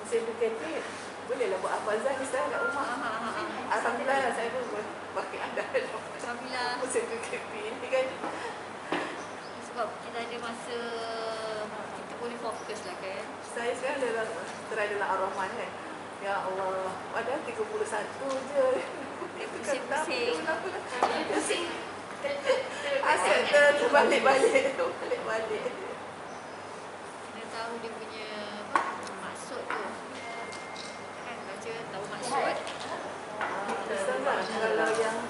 Musim PKP bolehlah buat hafazan ni saya kat rumah. Alhamdulillah saya pun pakai anda. Alhamdulillah. Musim PKP ni kan. Sebab kita ada masa kita boleh fokus lah kan. Saya sekarang dalam Ar-Rahman kan. Ya Allah, padahal 31 je. Pusing-pusing. Pusing. Asyik terbalik-balik. Kena tahu dia punya maksud tu. Kan baca tahu maksud. Kalau yang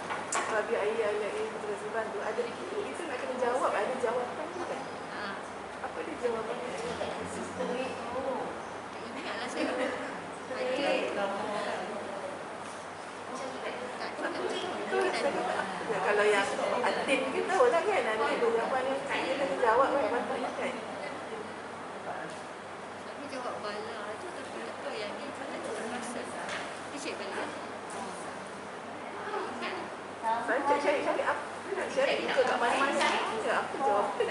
Rabi ayat Terziban tu ada kita nak kena jawab, ada jawapan tu kan. Apa dia jawapannya? Ingatlah saya. Ya, kalau yang atin kita tahu lah kan, ada jawapan yang kita kena jawab kan, patutnya kan. Tapi jawab bala tu tak yang ni tak ada rasa. Dia cek balik. Saya cari apa? Nak cari kita kat mana-mana. Apa jawapan?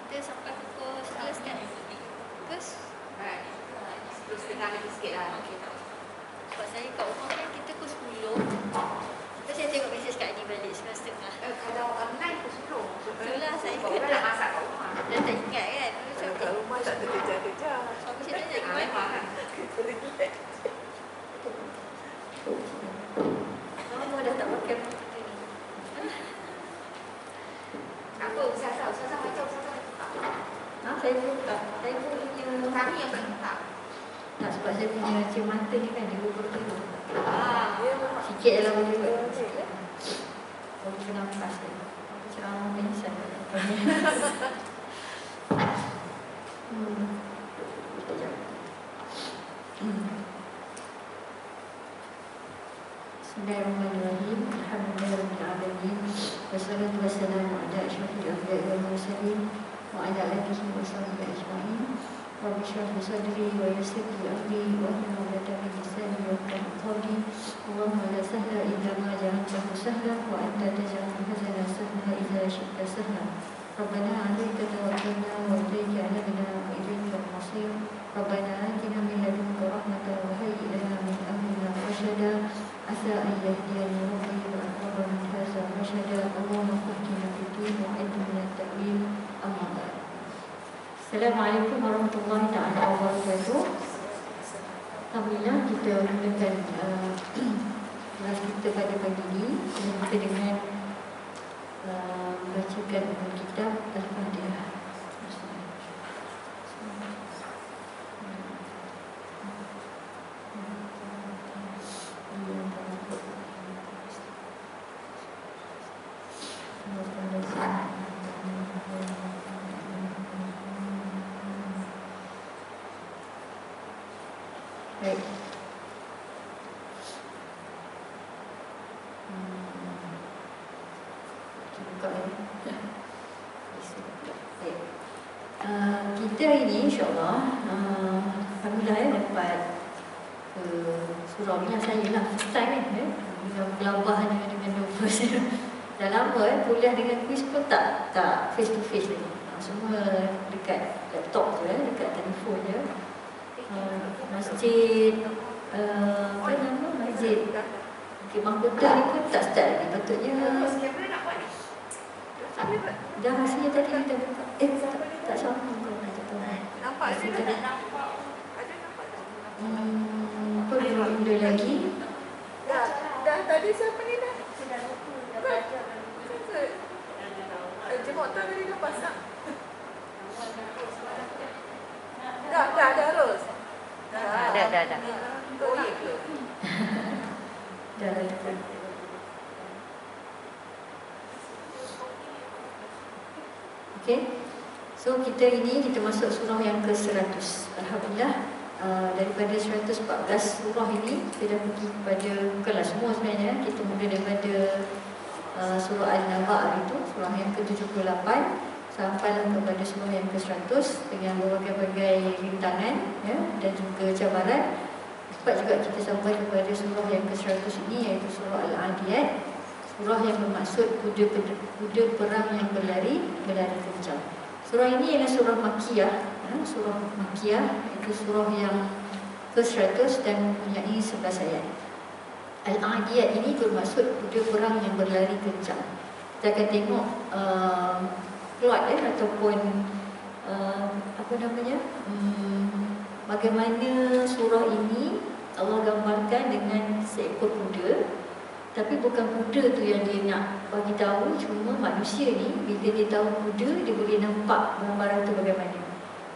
Kita sampai pukul 11 kan? Terus? Terus tengah lagi sikit lah. Sebab saya kat rumah kan kita pukul 10. Terus saya tengok mesej Kak Adi balik 11.30. Kalau online pukul 10. Itulah saya Orang kena nak masak kat rumah. dah tak ingat kan. Kalau kat rumah tak ada kejar-kejar. Suami saya tanya gimana? Kita relax. Mama dah tak pakai benda ni. Apa? Usah-usah macam usah-usah. Saya pun tak. Saya pun punya Kami yang tak tak. tak, sebab saya punya cium mata ni kan dia berkira. Dia memang Sikit dalam boleh buat. Baru bernafas dia. Aku ceramah pingsan. Bismillahirrahmanirrahim. Alhamdulillahirrahmanirrahim. Wassalatu wassalamu ala asyrafil anbiya'i wal mursalin wa ala alihi wa sahbihi ajma'in. Rabbi shrah li sadri wa yassir li amri wa hlul 'uqdatam min lisani yafqahu qawli. Allahumma la sahla illa ma ja'altahu sahla wa anta taj'alul hazana sahla idza syi'ta sahla. Rabbana 'alaika tawakkalna wa ilayka 'anabna wa ilaykal masir. Rabbana atina min ladunka rahmatan wa hayyi' lana min amrina rashada. Asa an yahdiyani rabbi wa aqrab min hadha rashada. Allahumma fahhimna fid-din wa 'allimna at-ta'wil. Amma ba'd. Assalamualaikum warahmatullahi taala wabarakatuh. Alhamdulillah kita mulakan kelas kita pada pagi ini. Kita dengan membacakan kitab Al-Fatihah. Baik. Buka ya. Baik. Kita hari ini insyaAllah Alhamdulillah dapat surau minyak saya lah. First time kan. dengan gelabah dengan nervous. Dah lama kuliah dengan kuis pun tak face to face lagi. Semua dekat laptop je, dekat telefon je. Masjid apa nama masjid mahkota ni pun tak start lagi. Patutnya Kamera nak buat ni. dah rasanya tadi kita buka. Tak sambung kau nak tahu. Nampak Masih ada tadi. tak? Ada nampak tak? Apa benda lagi? Dah tadi siapa ni dah? Sudah lupa. Dah Kan? belajar. Jemok tu tadi dah pasang. Dah Ros. Dah. Oh ya ke? Dah ada. Okey. So kita masuk surah yang ke-100. Alhamdulillah. Daripada 114 surah ini kita dah pergi kepada, bukanlah semua sebenarnya, kita mula daripada surah Al-Naba itu, surah yang ke-78 sampailah kepada surah yang ke-100 dengan berbagai-bagai rintangan ya, dan juga cabaran. Cepat juga kita sampai kepada surah yang ke-100 ini, iaitu surah Al-Adiyat, surah yang bermaksud kuda perang yang berlari kencang. Surah ini ialah surah Makkiyah, surah Makkiyah, itu surah yang ke-100 dan mempunyai 11 ayat. Al-Adiyat ini bermaksud kuda perang yang berlari kencang. Kita akan tengok plot ataupun apa namanya, bagaimana surah ini Allah gambarkan dengan seekor kuda. Tapi bukan kuda tu yang dia nak bagi tahu, cuma manusia ni bila dia tahu kuda, dia boleh nampak gambaran tu bagaimana.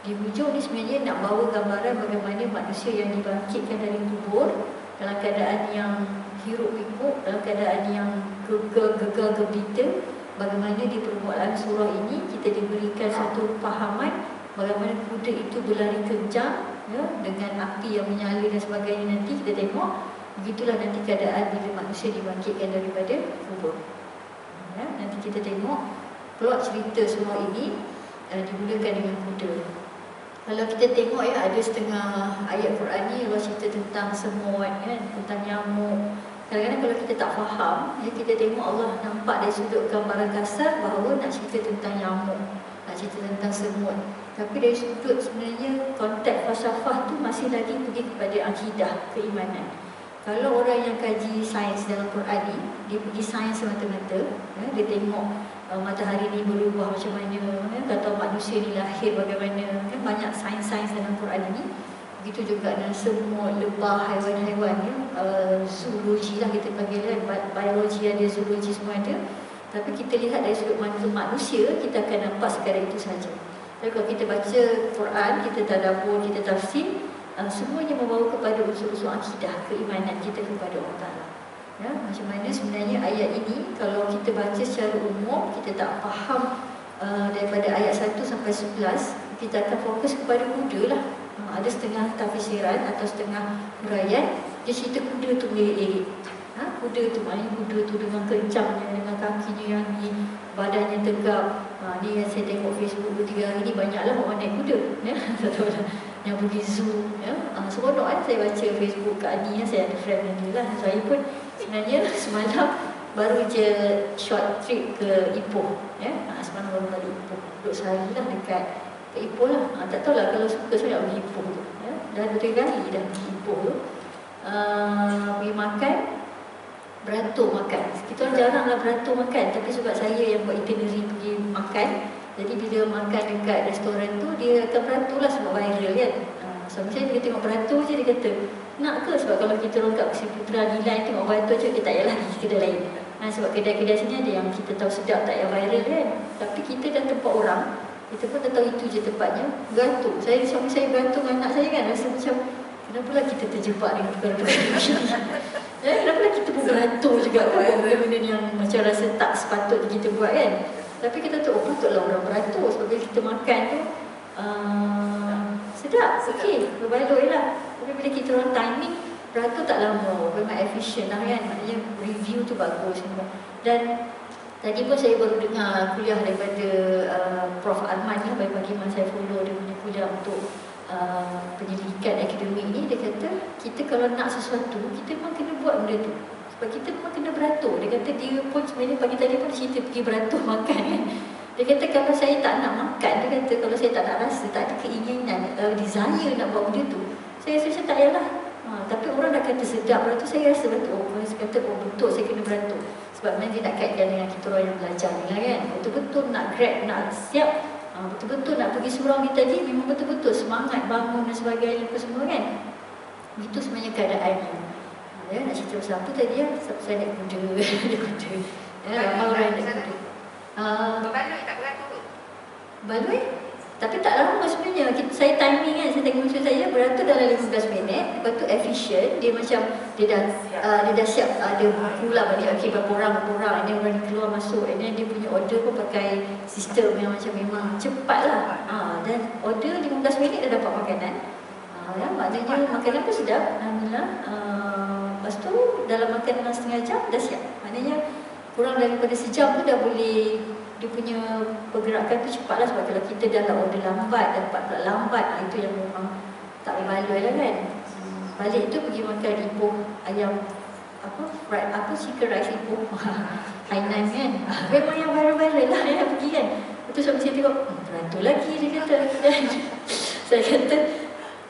Di hujung ni sebenarnya nak bawa gambaran bagaimana manusia yang dibangkitkan dari kubur dalam keadaan yang hiruk pikuk, dalam keadaan yang gegar gembira. Bagaimana di permulaan surah ini kita diberikan satu pahaman bagaimana kuda itu berlari kencang ya, dengan api yang menyala dan sebagainya. Nanti kita tengok begitulah nanti keadaan bila manusia dibangkitkan daripada kubur ya, nanti kita tengok plot cerita surah ini dimulakan dengan kuda. Kalau kita tengok ya, ada setengah ayat Quran ni Allah cerita tentang semut kan, tentang nyamuk. Kadang-kadang kalau kita tak faham ya, kita tengok Allah nampak dari sudut gambaran kasar bahawa nak cerita tentang nyamuk, nak cerita tentang semut. Tapi dari sudut sebenarnya konteks falsafah tu masih lagi pergi kepada akidah, keimanan. Kalau orang yang kaji sains dalam Quran ni, dia pergi sains semata-mata ya, dia tengok matahari ni berubah macam mana ya, kata manusia ni lahir bagaimana kan, banyak sains-sains dalam Quran ini. Begitu juga dengan semua lebah, haiwan-haiwan ya, zoologi lah kita panggil kan, biologi ada, zoologi semua ada. Tapi kita lihat dari sudut manusia, kita akan nampak sekadar itu saja. Tapi kalau kita baca Quran, kita tadabbur, kita tafsir, semuanya membawa kepada unsur-unsur akidah, keimanan kita kepada Allah Ta'ala ya, macam mana sebenarnya ayat ini kalau kita baca secara umum, kita tak faham daripada ayat 1 sampai 11, kita akan fokus kepada kuda lah. Ada setengah tafsiran atau setengah huraian dia cerita kuda tu lirik-lirik. Kuda tu maknanya kuda tu dengan kencangnya, dengan kakinya yang ni, badannya tegap. Ni yang saya tengok Facebook 2-3 hari ni, banyaklah orang naik kuda ya. Tak tahu lah yang pergi zoo ya. Seronok kan saya baca Facebook Kak Ani ya, saya ada friend dia lah. Saya pun sebenarnya semalam baru je short trip ke Ipoh ya. Semalam baru balik Ipoh, duduk sehari lah dekat ke Ipoh lah. Tak tahulah kalau suka saya nak pergi Ipoh tu ya. Dah 2-3 kali dah pergi Ipoh tu. Pergi makan, beratur makan. Kita orang jarang lah beratur makan, tapi sebab saya yang buat itinerary pergi makan, jadi bila makan dekat restoran tu, dia akan beratur lah sebab viral kan. So misalnya dia tengok beratur je, dia kata nak ke? Sebab kalau kita orang kat Bukit Putra di line tengok beratur je, dia tak payah lagi kedai lain. Sebab kedai-kedai sini ada yang kita tahu sedap, tak yang viral kan. Tapi kita dah tempat orang, kita pun tak tahu itu je tempatnya, beratur. Suami saya beratur dengan anak saya kan, rasa macam kenapalah kita terjebak dengan perkara-perkara macam ni. Kenapalah kita pun beratur juga buat benda-benda yang macam rasa tak sepatutnya kita buat kan. Tapi kita tahu, patutlah orang beratur sebab bila kita makan tu sedap, okey, berbaloi lah. Tapi bila kita orang timing, beratur tak lama, memang efisien lah kan. Maknanya review tu bagus semua. Dan tadi pun saya baru dengar kuliah daripada Prof. Arman lah, bagi mana saya follow dia punya kuliah untuk penyelidikan akademik ni. Dia kata, kita kalau nak sesuatu, kita memang kena buat benda tu. Sebab kita memang kena beratur. Dia kata dia pun sebenarnya pagi tadi pun cerita pergi beratur makan kan. Dia kata kalau saya tak nak makan, dia kata kalau saya tak nak rasa, tak ada keinginan, desire nak buat benda tu, saya rasa tak payahlah. Tapi orang dah kata sedap, lepas tu saya rasa betul. Orang kata betul saya kena beratur. Sebab memang dia nak kaitkan dengan kita orang yang belajar ni lah kan. Betul-betul nak grab, nak siap, betul-betul nak pergi surau ni tadi, memang betul-betul semangat bangun dan sebagainya apa semua kan. Itu sebenarnya keadaannya. Ya, nak cerita pasal apa tadi ya? Saya naik kuda, naik kuda. Ya, ramai orang naik kuda. Berbaloi tak beratur tu? Baloi? Tapi tak lama sebenarnya. Saya timing kan, saya tengok musuh saya beratur dalam 15 minit. Lepas tu efficient, dia macam dia dah siap ada buku lah balik. Okey, berapa orang, ini orang ni keluar masuk. And dia punya order pun pakai sistem yang macam memang cepat lah. Dan order 15 minit dah dapat makanan. Ya, maknanya makanan pun sedap. Alhamdulillah. Lepas tu dalam makanan setengah jam dah siap. Maknanya kurang daripada sejam tu dah boleh, dia punya pergerakan tu cepat lah. Sebab kalau kita dah order lambat, dapat pula lambat, itu yang memang tak berbaloi lah kan. Balik tu pergi makan ipoh ayam fried, chicken rice ipoh Hainan kan. Memang yang viral-viral lah yang pergi kan. Lepas tu sampai saya tengok, beratur lagi dia kata. Saya kata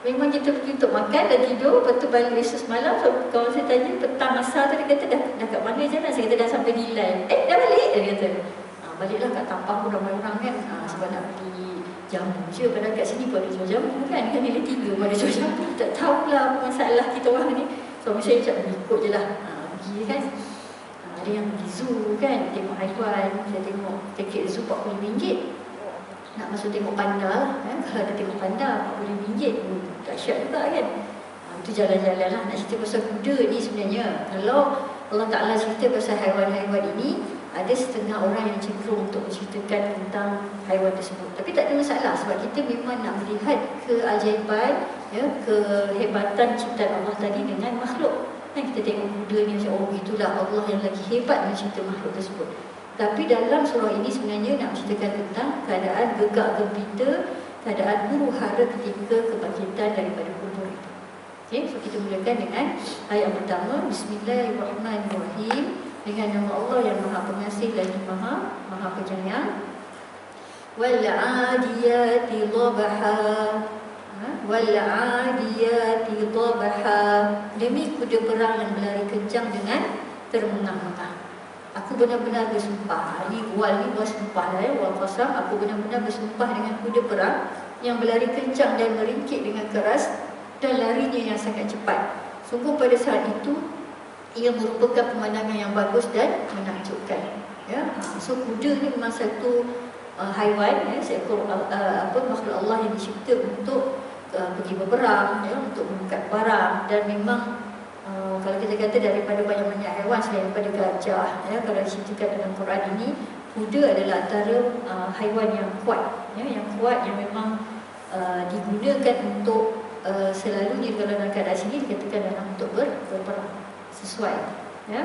memang kita pergi untuk makan dan tidur. Lepas tu balik esok semalam, so, kawan saya tanya petang asal tu, dia kata dah kat mana je lah. Saya kata dah sampai di line. Dah balik? Dia kata baliklah kat Tampang pun ramai orang kan. Sebab nak beli jamu je. Padahal kat sini pun ada jual jamu kan. Kan nilai 3 pun ada jual jamu. Tak tahulah apa masalah kita orang ni. Suami saya cakap ikut je lah. Pergi kan. Ada yang pergi zoo kan, tengok haiwan. Saya tengok tiket zoo RM40. Nak masuk tengok panda lah kan. Kalau ada tengok panda RM40. Dahsyat juga kan. Itu jalan-jalan lah. Nak cerita pasal kuda ni sebenarnya, kalau Allah Ta'ala cerita pasal haiwan-haiwan ini, ada setengah orang yang cenderung untuk menceritakan tentang haiwan tersebut. Tapi tak ada masalah, sebab kita memang nak melihat keajaiban, ya, kehebatan ciptaan Allah tadi dengan makhluk. Dan kita tengok kuda ni macam, oh itulah Allah yang lagi hebat mencipta makhluk tersebut. Tapi dalam surah ini sebenarnya nak menceritakan tentang keadaan gegak gempita, keadaan huru hara ketika kebangkitan daripada kubur itu. Okay, so kita mulakan dengan ayat pertama. Bismillahirrahmanirrahim. Dengan nama Allah yang Maha Pengasih lagi Maha Penyayang. Wal 'adiyati dhabha. Wal 'adiyati dhabha. Demi kuda perang yang berlari kencang dengan termengang-mengang. Aku benar-benar bersumpah. Ini wal sumpah lah ya, wal qasam. Aku benar-benar bersumpah dengan kuda perang yang berlari kencang dan meringkik dengan keras dan larinya yang sangat cepat. Sungguh pada saat itu ia merupakan pemandangan yang bagus dan menakjubkan. Ya, so kuda ni memang satu haiwan, ya, seekor makhluk Allah yang dicipta untuk pergi berperang, ya, untuk mengangkat barang. Dan memang kalau kita kata daripada banyak-banyak haiwan selain daripada gajah, ya, kalau diceritakan dalam Quran ini, kuda adalah antara haiwan yang kuat, ya, yang memang digunakan untuk selalunya kalau dalam keadaan sini dikatakan dalam untuk berperang. Sesuai, ya.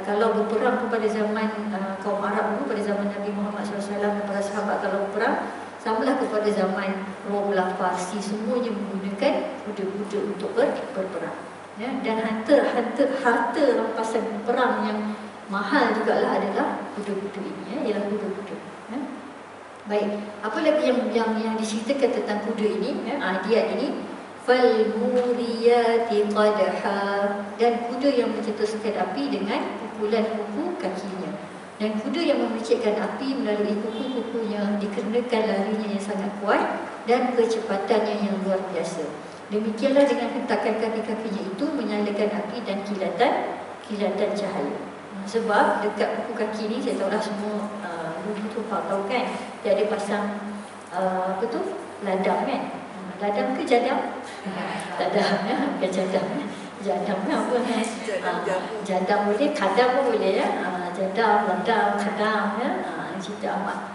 Kalau berperang pun pada zaman kaum Arab dulu, pada zaman Nabi Muhammad SAW dan para sahabat, kalau berperang samalah kepada zaman Rom, Farsi, semuanya menggunakan kuda-kuda untuk berperang, ya. Dan harta rampasan perang yang mahal jugalah adalah kuda-kuda ini, ya, ialah kuda-kuda, ya. Baik, apa lagi yang diceritakan tentang kuda ini, ya, ayat ini. Falmuriyati qadha, dan kuda yang mencetuskan api dengan pukulan kuku kakinya, dan kuda yang memercikkan api melalui kuku-kukunya dikarenakan larinya yang sangat kuat dan kecepatannya yang luar biasa. Demikianlah dengan hentakan kaki-kakinya itu menyalakan api dan kilatan cahaya. Sebab dekat kuku kaki ni, saya tahulah semua dulu tu tahu kan, dia ada pasang ladang kan. Ladang ke jadam? Ladang, ya, bukan jadam. Jadam kan apa kan? Jadam boleh, kadam pun boleh, ya. Jadam, ladang, kadam, ya. Cerita amat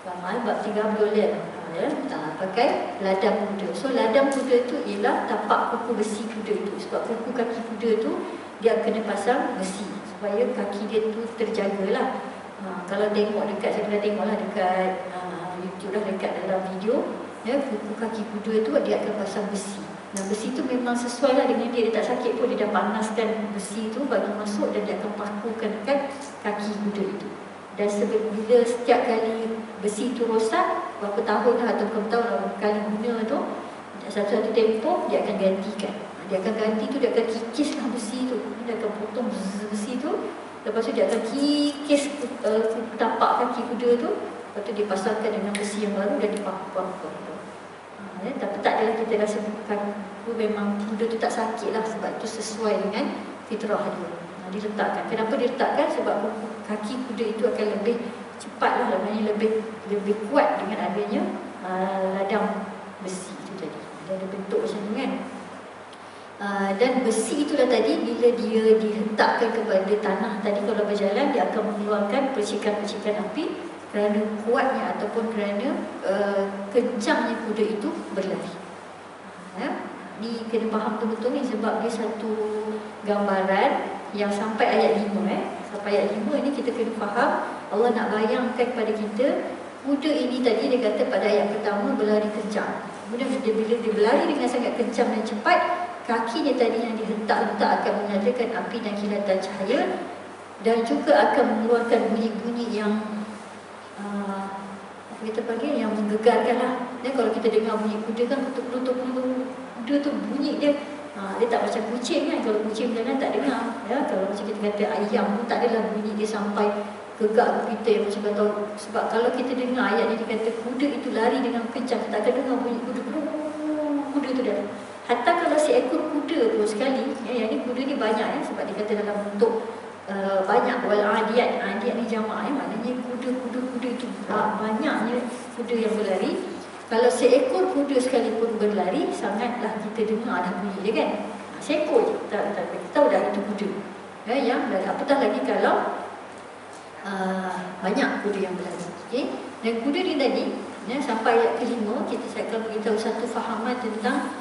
ramai, bab 30 lihat, ya. Pakai ladang kuda. So ladang kuda tu ialah tapak kuku besi kuda itu. Sebab kuku kaki kuda tu dia kena pasang besi supaya kaki dia tu terjagalah. Kalau tengok dekat, saya pernah tengoklah dekat YouTube lah, dekat dalam video, Ya, kuku kaki kuda tu dia akan pasang besi. Nah, besi tu memang sesuai lah dengan dia tak sakit pun, dia dah panaskan besi tu bagi masuk dan dia akan pakukan dekat kaki kuda itu. Dan bila setiap kali besi tu rosak, berapa tahun lah atau berapa tahun lah kali guna tu, satu-satu tempoh dia akan gantikan. Dia akan ganti tu, dia akan kikislah besi tu, dia akan potong besi tu, lepas tu dia akan kikis tapak kaki kuda tu, lepas tu dipasangkan dengan besi yang baru dan dipaku-paku. Tapi tak adalah kita rasa buku memang kuda tu tak sakit lah, sebab itu sesuai dengan fitrah dia. Diletakkan. Kenapa diletakkan? Sebab kaki kuda itu akan lebih cepat lah, lebih kuat dengan adanya ladang besi itu tadi. Dia ada bentuk macam tu kan. Dan besi itulah tadi bila dia dihentakkan kepada tanah tadi, kalau berjalan dia akan mengeluarkan percikan-percikan api kerana kuatnya ataupun kerana kencangnya kuda itu berlari. Ni kena faham betul-betul ni, sebab dia satu gambaran yang sampai ayat 5 sampai ayat 5 ni kita kena faham. Allah nak bayangkan kepada kita kuda ini tadi, dia kata pada ayat pertama berlari kencang. Kemudian bila dia berlari dengan sangat kencang dan cepat, kakinya tadi yang dihentak-hentak akan menyalakan api dan kilatan cahaya, dan juga akan mengeluarkan bunyi-bunyi yang apa kita panggil, yang menggegarkan lah. Dan kalau kita dengar bunyi kuda kan, kuda tu bunyi dia dia tak macam kucing kan. Kalau kucing berjalan tak dengar ya. Kalau macam kita kata ayam pun tak adalah bunyi dia sampai gegak kita yang macam kata. Sebab kalau kita dengar ayat ni dia kata kuda itu lari dengan kencang, kita akan dengar bunyi kuda tu dah. Hatta kalau seekor kuda pun sekali yang ni kuda ni banyak sebab dia kata dalam bentuk banyak. Wal adiyat ni jamak maknanya kuda itu banyaknya kuda yang berlari. Kalau seekor kuda sekalipun berlari, sangatlah kita dengar dah bunyi dia kan. Seekor je, kita tahu dah itu kuda. Yang apatah lagi kalau banyak kuda yang berlari. Okay? Dan kuda ni tadi, sampai ayat ke-5, kita akan beritahu satu fahaman tentang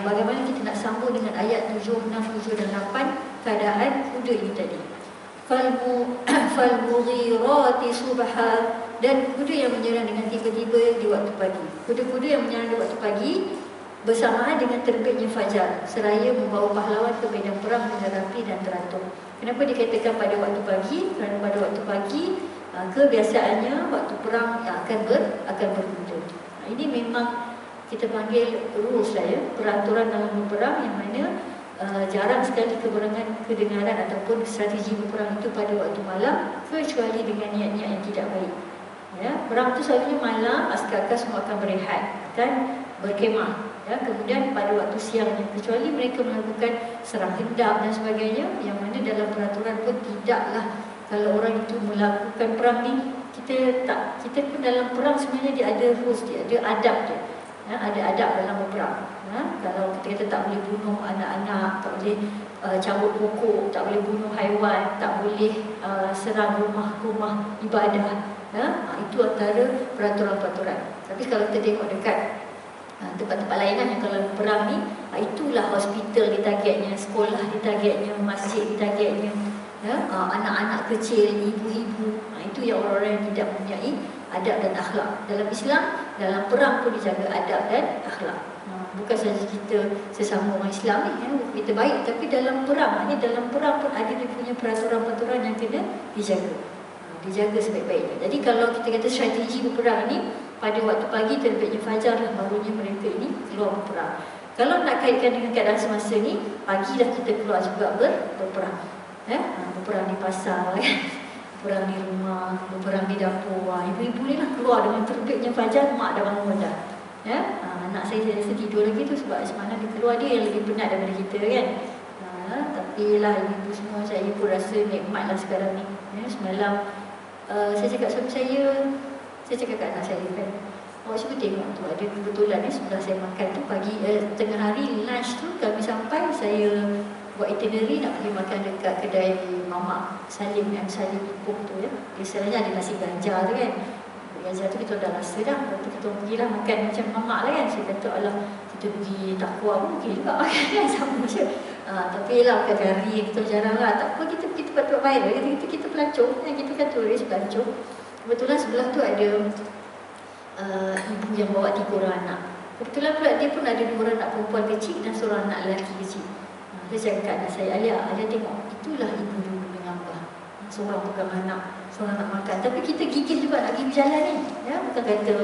bagaimana kita nak sambung dengan ayat 7, 6, 7 dan 8 keadaan kuda ini tadi. Falmughirati subha, dan kuda yang menyerang dengan tiba-tiba di waktu pagi. Kuda-kuda yang menyerang di waktu pagi bersamaan dengan terbitnya fajar, seraya membawa pahlawan ke medan perang dengan rapi dan teratur. Kenapa dikatakan pada waktu pagi? Kerana pada waktu pagi kebiasaannya waktu perang akan berkuda. Ini memang kita panggil rules lah ya, peraturan dalam berperang, yang mana jarang sekali kedengaran ataupun strategi berperang itu pada waktu malam, kecuali dengan niat-niat yang tidak baik. Ya, perang itu selalunya malam, askar-askar semua akan berehat, akan berkemah. Ya, kemudian pada waktu siangnya, kecuali mereka melakukan serang hendap dan sebagainya, yang mana dalam peraturan pun tidaklah kalau orang itu melakukan perang ni, kita pun dalam perang sebenarnya dia ada rules, dia ada adab dia. Ya, ada adab dalam berperang. Ya, kalau kita kata tak boleh bunuh anak-anak, tak boleh cabut pokok, tak boleh bunuh haiwan, tak boleh serang rumah-rumah ibadah. Ya, itu antara peraturan-peraturan. Tapi kalau kita tengok dekat tempat-tempat lain yang kalau perang ni, itulah hospital ditargetnya, sekolah ditargetnya, masjid ditargetnya, ya, anak-anak kecil, ibu-ibu, itu yang orang-orang yang tidak mempunyai adab dan akhlak. Dalam Islam, dalam perang pun dijaga adab dan akhlak. Bukan saja kita sesama orang Islam ni, ya, kita baik, tapi dalam perang pun ada dia punya peraturan-peraturan yang kena dijaga sebaik-baiknya. Jadi kalau kita kata strategi berperang ni, pada waktu pagi terbitnya fajar lah barunya mereka ini keluar berperang. Kalau nak kaitkan dengan keadaan semasa ni, pagi dah kita keluar juga berperang. Berperang di pasar, berperang di rumah, berperang di dapur. Ibu-ibu ni lah keluar dengan terbitnya fajar, mak dah bangun dah. Ya? Anak saya rasa tidur lagi tu sebab semalam dia keluar, dia yang lebih penat daripada kita kan. Tapi lah ibu semua, saya pun rasa nikmat lah sekarang ni. Semalam saya cakap suami saya cakap kat anak saya kan, awak cuba tengok tu, ada kebetulan sebelah saya makan tu pagi, tengah hari lunch tu kami sampai, saya buat itinerary nak pergi makan dekat kedai Mamak Salim yang Salim Ipoh tu ya. Dia sebenarnya ada nasi ganja tu kan. Ganja tu kita dah rasa dah, lepas tu kita pergilah makan macam Mamak lah kan. Saya kata alah, kita pergi takwa pun mungkin juga kan, sama je. Tapi lah makan kari kita jarang lah. Tak apa, kita pergi tempat-tempat viral, kita pelancong, kita kan turis pelancong. Kebetulan sebelah tu ada ibu yang bawa 3 orang anak. Kebetulan pula dia pun ada 2 orang anak perempuan kecil dan seorang anak lelaki kecil. Dia cakap kat anak saya, ayah tengok, itulah ibu dulu dengan abah. Seorang pegang anak, seorang nak makan. Tapi kita gigil juga nak pergi berjalan ni. Ya, bukan kata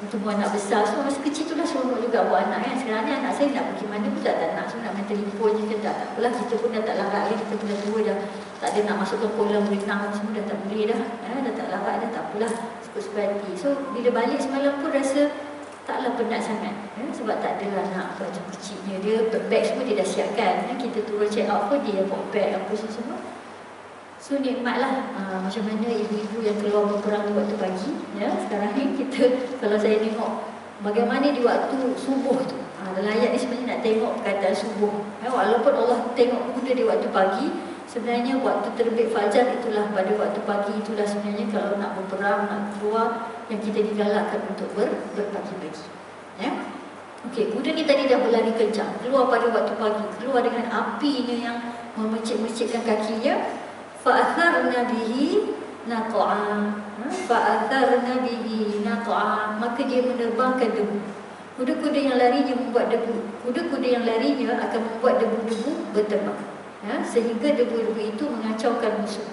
untuk buat anak besar. So masa kecil tu lah seronok juga buat anak kan. Sekarang ni anak saya nak pergi mana pun tak nak. So nak main telefon je kan tak apalah. Kita pun dah tak larat lagi. Kita pun dah tua dah. Tak ada nak masuk ke kolam berenang semua dah tak boleh dah. Dah tak larat dah, tak apalah. Suka-suka hati. So bila balik semalam pun rasa taklah penat sangat. Sebab tak adalah anak macam kecilnya. Dia bag semua dia dah siapkan. Kita turun check out pun dia bawa bag apa semua. So nikmatlah macam mana ibu-ibu yang keluar berperang waktu pagi. Ya, sekarang ni kita, kalau saya tengok bagaimana di waktu subuh tu, dalam ayat ni sebenarnya nak tengok perkataan subuh. Walaupun Allah tengok kuda di waktu pagi, sebenarnya waktu terbit fajar itulah, pada waktu pagi itulah sebenarnya kalau nak berperang, nak keluar, yang kita digalakkan untuk berpagi-pagi. Ya. Okey, kuda ni tadi dah berlari kencang, keluar pada waktu pagi, keluar dengan apinya yang memercik-mercikkan kakinya. Fa'atharna bihi naqa'a. Fa'atharna bihi naqa'a. Maka dia menerbangkan debu. Kuda-kuda yang larinya membuat debu. Kuda-kuda yang larinya akan membuat debu-debu berterbang. Sehingga debu-debu itu mengacaukan musuh.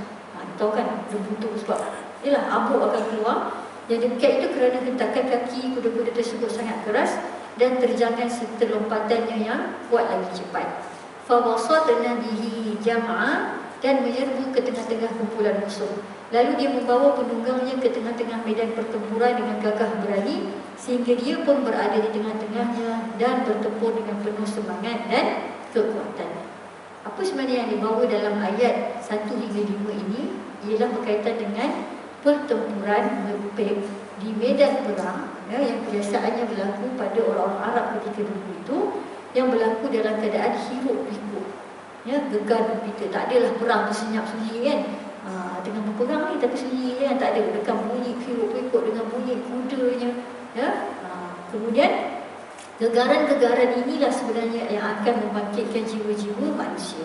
Tahu kan debu tu sebab ialah abu akan keluar. Yang demikian itu kerana hentakan kaki kuda-kuda tersebut sangat keras dan terjangan serta lompatannya yang kuat lagi cepat. Fawasatna bihi jam'a, dan menyerbu ke tengah-tengah kumpulan musuh. Lalu dia membawa penunggannya ke tengah-tengah medan pertempuran dengan gagah berani, sehingga dia pun berada di tengah-tengahnya dan bertempur dengan penuh semangat dan kekuatan. Apa sebenarnya yang dibawa dalam ayat 1 hingga 5 ini ialah berkaitan dengan pertempuran di medan perang, yang biasanya berlaku pada orang-orang Arab ketika dulu itu, yang berlaku dalam keadaan hiruk-pikuk. Gegar gempita. Tak adalah perang tu senyap sunyi kan. Dengan berperang ni tapi sunyi kan, tak ada. Dengan bunyi hiruk-pikuk, dengan bunyi kudanya. Kemudian gegaran-gegaran inilah sebenarnya yang akan membangkitkan jiwa-jiwa manusia.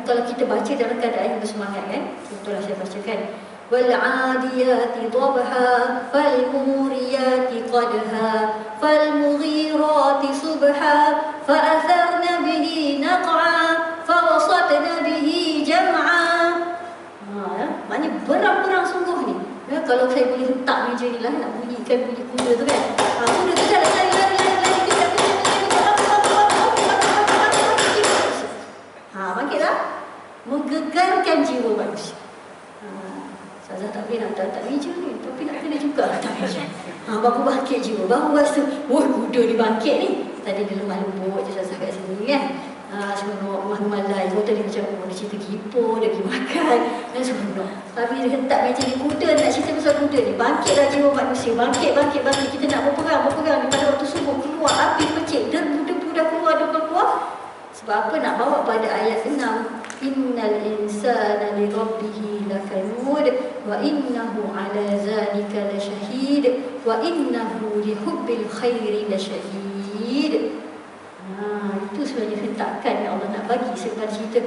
Kalau kita baca dalam keadaan yang bersemangat kan, contohlah saya bacakan, wal-'adiyati dhabha fal-muriyati qadha fal-mughirati subha fa'atharna bihi naq'a fawasatna bihi jam'a. Maknanya berang-berang sungguh ni. Kalau saya boleh hentak meja ni lah, nak bunyikan bunyi kuda tu kan. Kuda tu dah lari. Bangkitlah. Menggegarkan jiwa manusia. Ustazah tak boleh nak tak meja ni, tapi nak kena juga tak meja. Baru bangkit jiwa, baru rasa, kuda ni bangkit ni. Tadi dia lemah lembut je Ustazah kat sini kan. Seronok, rumah-rumah lain. Kau tadi macam dia cerita kipo, dia pergi makan, dan seronok. Tapi dia hentak meja ni, kuda, nak cerita pasal kuda ni. Bangkitlah jiwa manusia, bangkit. Kita nak berperang ni pada waktu subuh. Keluar api pecik, debu dah keluar. Sebab apa nak bawa pada ayat 6, innal insana li rabbihi lakanud wa innahu ala zalika lasyahid wa innahu li hubbil khairi lasyahid. Itu sebenarnya hentakan yang Allah nak bagi sebenarnya cerita.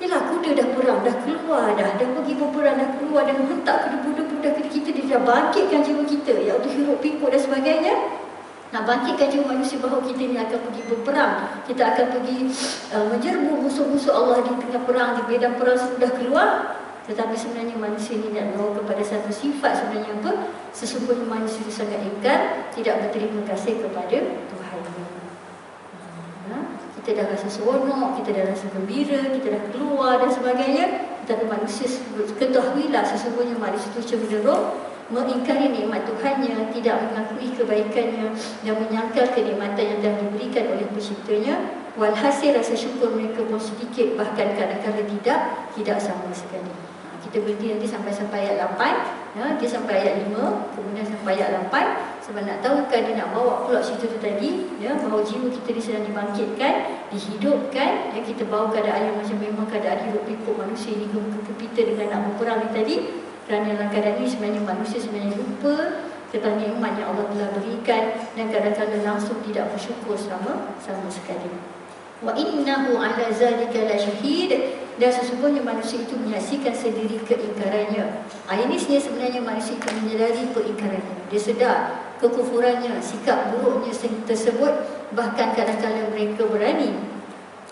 Yalah, kuda dah perang, dah keluar dah pergi berperang, dah keluar dan hentak ke debu-debu dah kita, dia dah bangkitkan jiwa kita, iaitu hiruk-pikuk dan sebagainya. Nak bangkitkan jiwa manusia bahawa kita ni akan pergi berperang, kita akan pergi menyerbu musuh-musuh Allah di tengah perang, di medan perang sudah keluar. Tetapi sebenarnya manusia ni nak bawa kepada satu sifat sebenarnya apa? Sesungguhnya manusia itu sangat ingkar, tidak berterima kasih kepada Tuhan. Kita dah rasa seronok, kita dah rasa gembira, kita dah keluar dan sebagainya. Tetapi manusia ketahuilah sesungguhnya manusia itu cenderung mengingkari nikmat Tuhannya, tidak mengakui kebaikannya dan menyangkal kenikmatan yang telah diberikan oleh penciptanya. Walhasil rasa syukur mereka pun sedikit, bahkan kadang-kadang tidak sama sekali. Kita berhenti nanti sampai ayat 8, dia sampai ayat 5, kemudian sampai ayat 8. Sebab nak tahu kan dia nak bawa pula cerita tu tadi, bahawa jiwa kita ni sedang dibangkitkan, dihidupkan, kita bawa keadaan yang macam memang keadaan hidup-pikuk manusia ni kepita dengan nak berperang ni tadi. Kerana dalam keadaan ini sebenarnya manusia sebenarnya lupa tentang nikmat yang Allah telah berikan dan kadang-kadang langsung tidak bersyukur sama sekali. Wa innahu ala zalika lasyahid, dan sesungguhnya manusia itu menyaksikan sendiri keingkarannya. Ini sebenarnya manusia itu menyedari keingkarannya. Dia sedar kekufurannya, sikap buruknya tersebut. Bahkan kadang-kadang mereka berani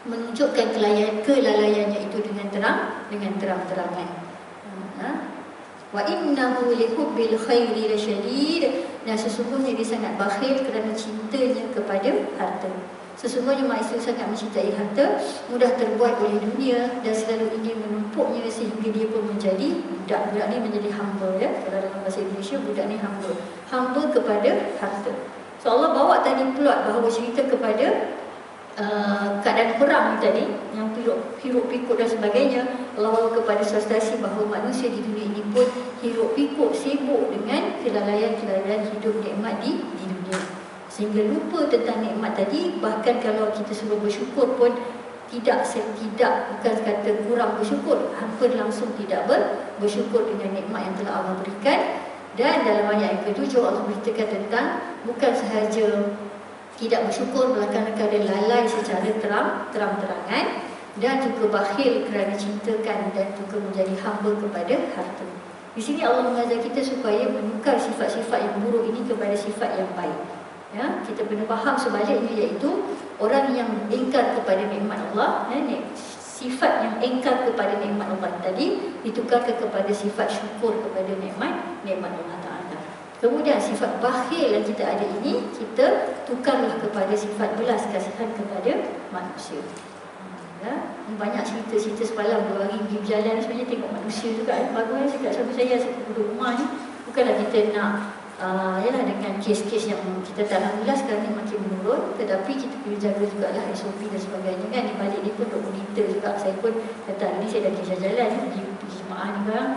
menunjukkan kelalaiannya itu dengan terang-terangan. Wa innahu lihubbil khairi lasyadid, dan sesungguhnya dia sangat bakhil kerana cintanya kepada harta. Sesungguhnya manusia sangat mencintai harta, mudah terbuat oleh dunia dan selalu ingin menumpuknya sehingga dia pun menjadi budak. Budak ni menjadi hamba, ya. Kalau dalam bahasa Indonesia, budak ni hamba kepada harta. So Allah bawa tadi plot bahawa cerita kepada keadaan perang tadi yang hiruk pikuk dan sebagainya. Allah bawa kepada situasi bahawa manusia di dunia ini pun hiruk pikuk, sibuk dengan kelalaian hidup nikmat di dunia, sehingga lupa tentang nikmat tadi. Bahkan kalau kita suruh bersyukur pun bukan kata kurang bersyukur, hampir langsung tidak bersyukur dengan nikmat yang telah Allah berikan. Dan dalam ayat yang ke-7 Allah beritakan tentang bukan sahaja tidak bersyukur, melainkan kerana lalai secara terang-terangan dan juga bakhil kerana cintakan dan juga menjadi hamba kepada harta. Di sini Allah mengajar kita supaya menukar sifat-sifat yang buruk ini kepada sifat yang baik. Ya, kita kena faham sebaliknya, iaitu orang yang ingkar kepada nikmat Allah, sifat yang ingkar kepada nikmat Allah tadi ditukarkan kepada sifat syukur kepada nikmat Allah Ta'ala. Kemudian sifat bakhil yang kita ada ini, kita tukarlah kepada sifat belas kasihan kepada manusia. Ya, banyak cerita-cerita semalam 2 hari pergi berjalan sebenarnya tengok manusia juga. Bagus cakap sama saya duduk rumah ni, bukanlah kita nak yalah dengan kes-kes yang kita tak alhamdulillah sekarang ni makin menurun, tetapi kita perlu jaga jugalah SOP dan sebagainya kan. Di balik ni pun duk monitor juga. Saya pun kata hari ni saya dah kerja jalan pergi jemaah ni barang,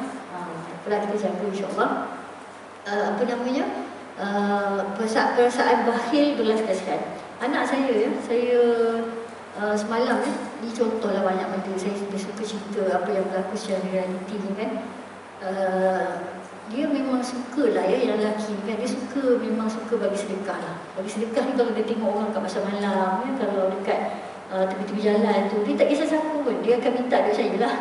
apalah kita jaga insyaAllah. Perasaan bakhil belas kasihan. Anak saya semalam ni contohlah banyak benda. Saya suka cerita apa yang berlaku secara realiti ni kan. Dia memang suka lah yang lelaki kan. Dia memang suka bagi sedekah lah. Bagi sedekah ni kalau dia tengok orang kat pasar malam ya, kalau dekat tepi-tepi jalan tu, dia tak kisah siapa pun, dia akan minta duit saya lah.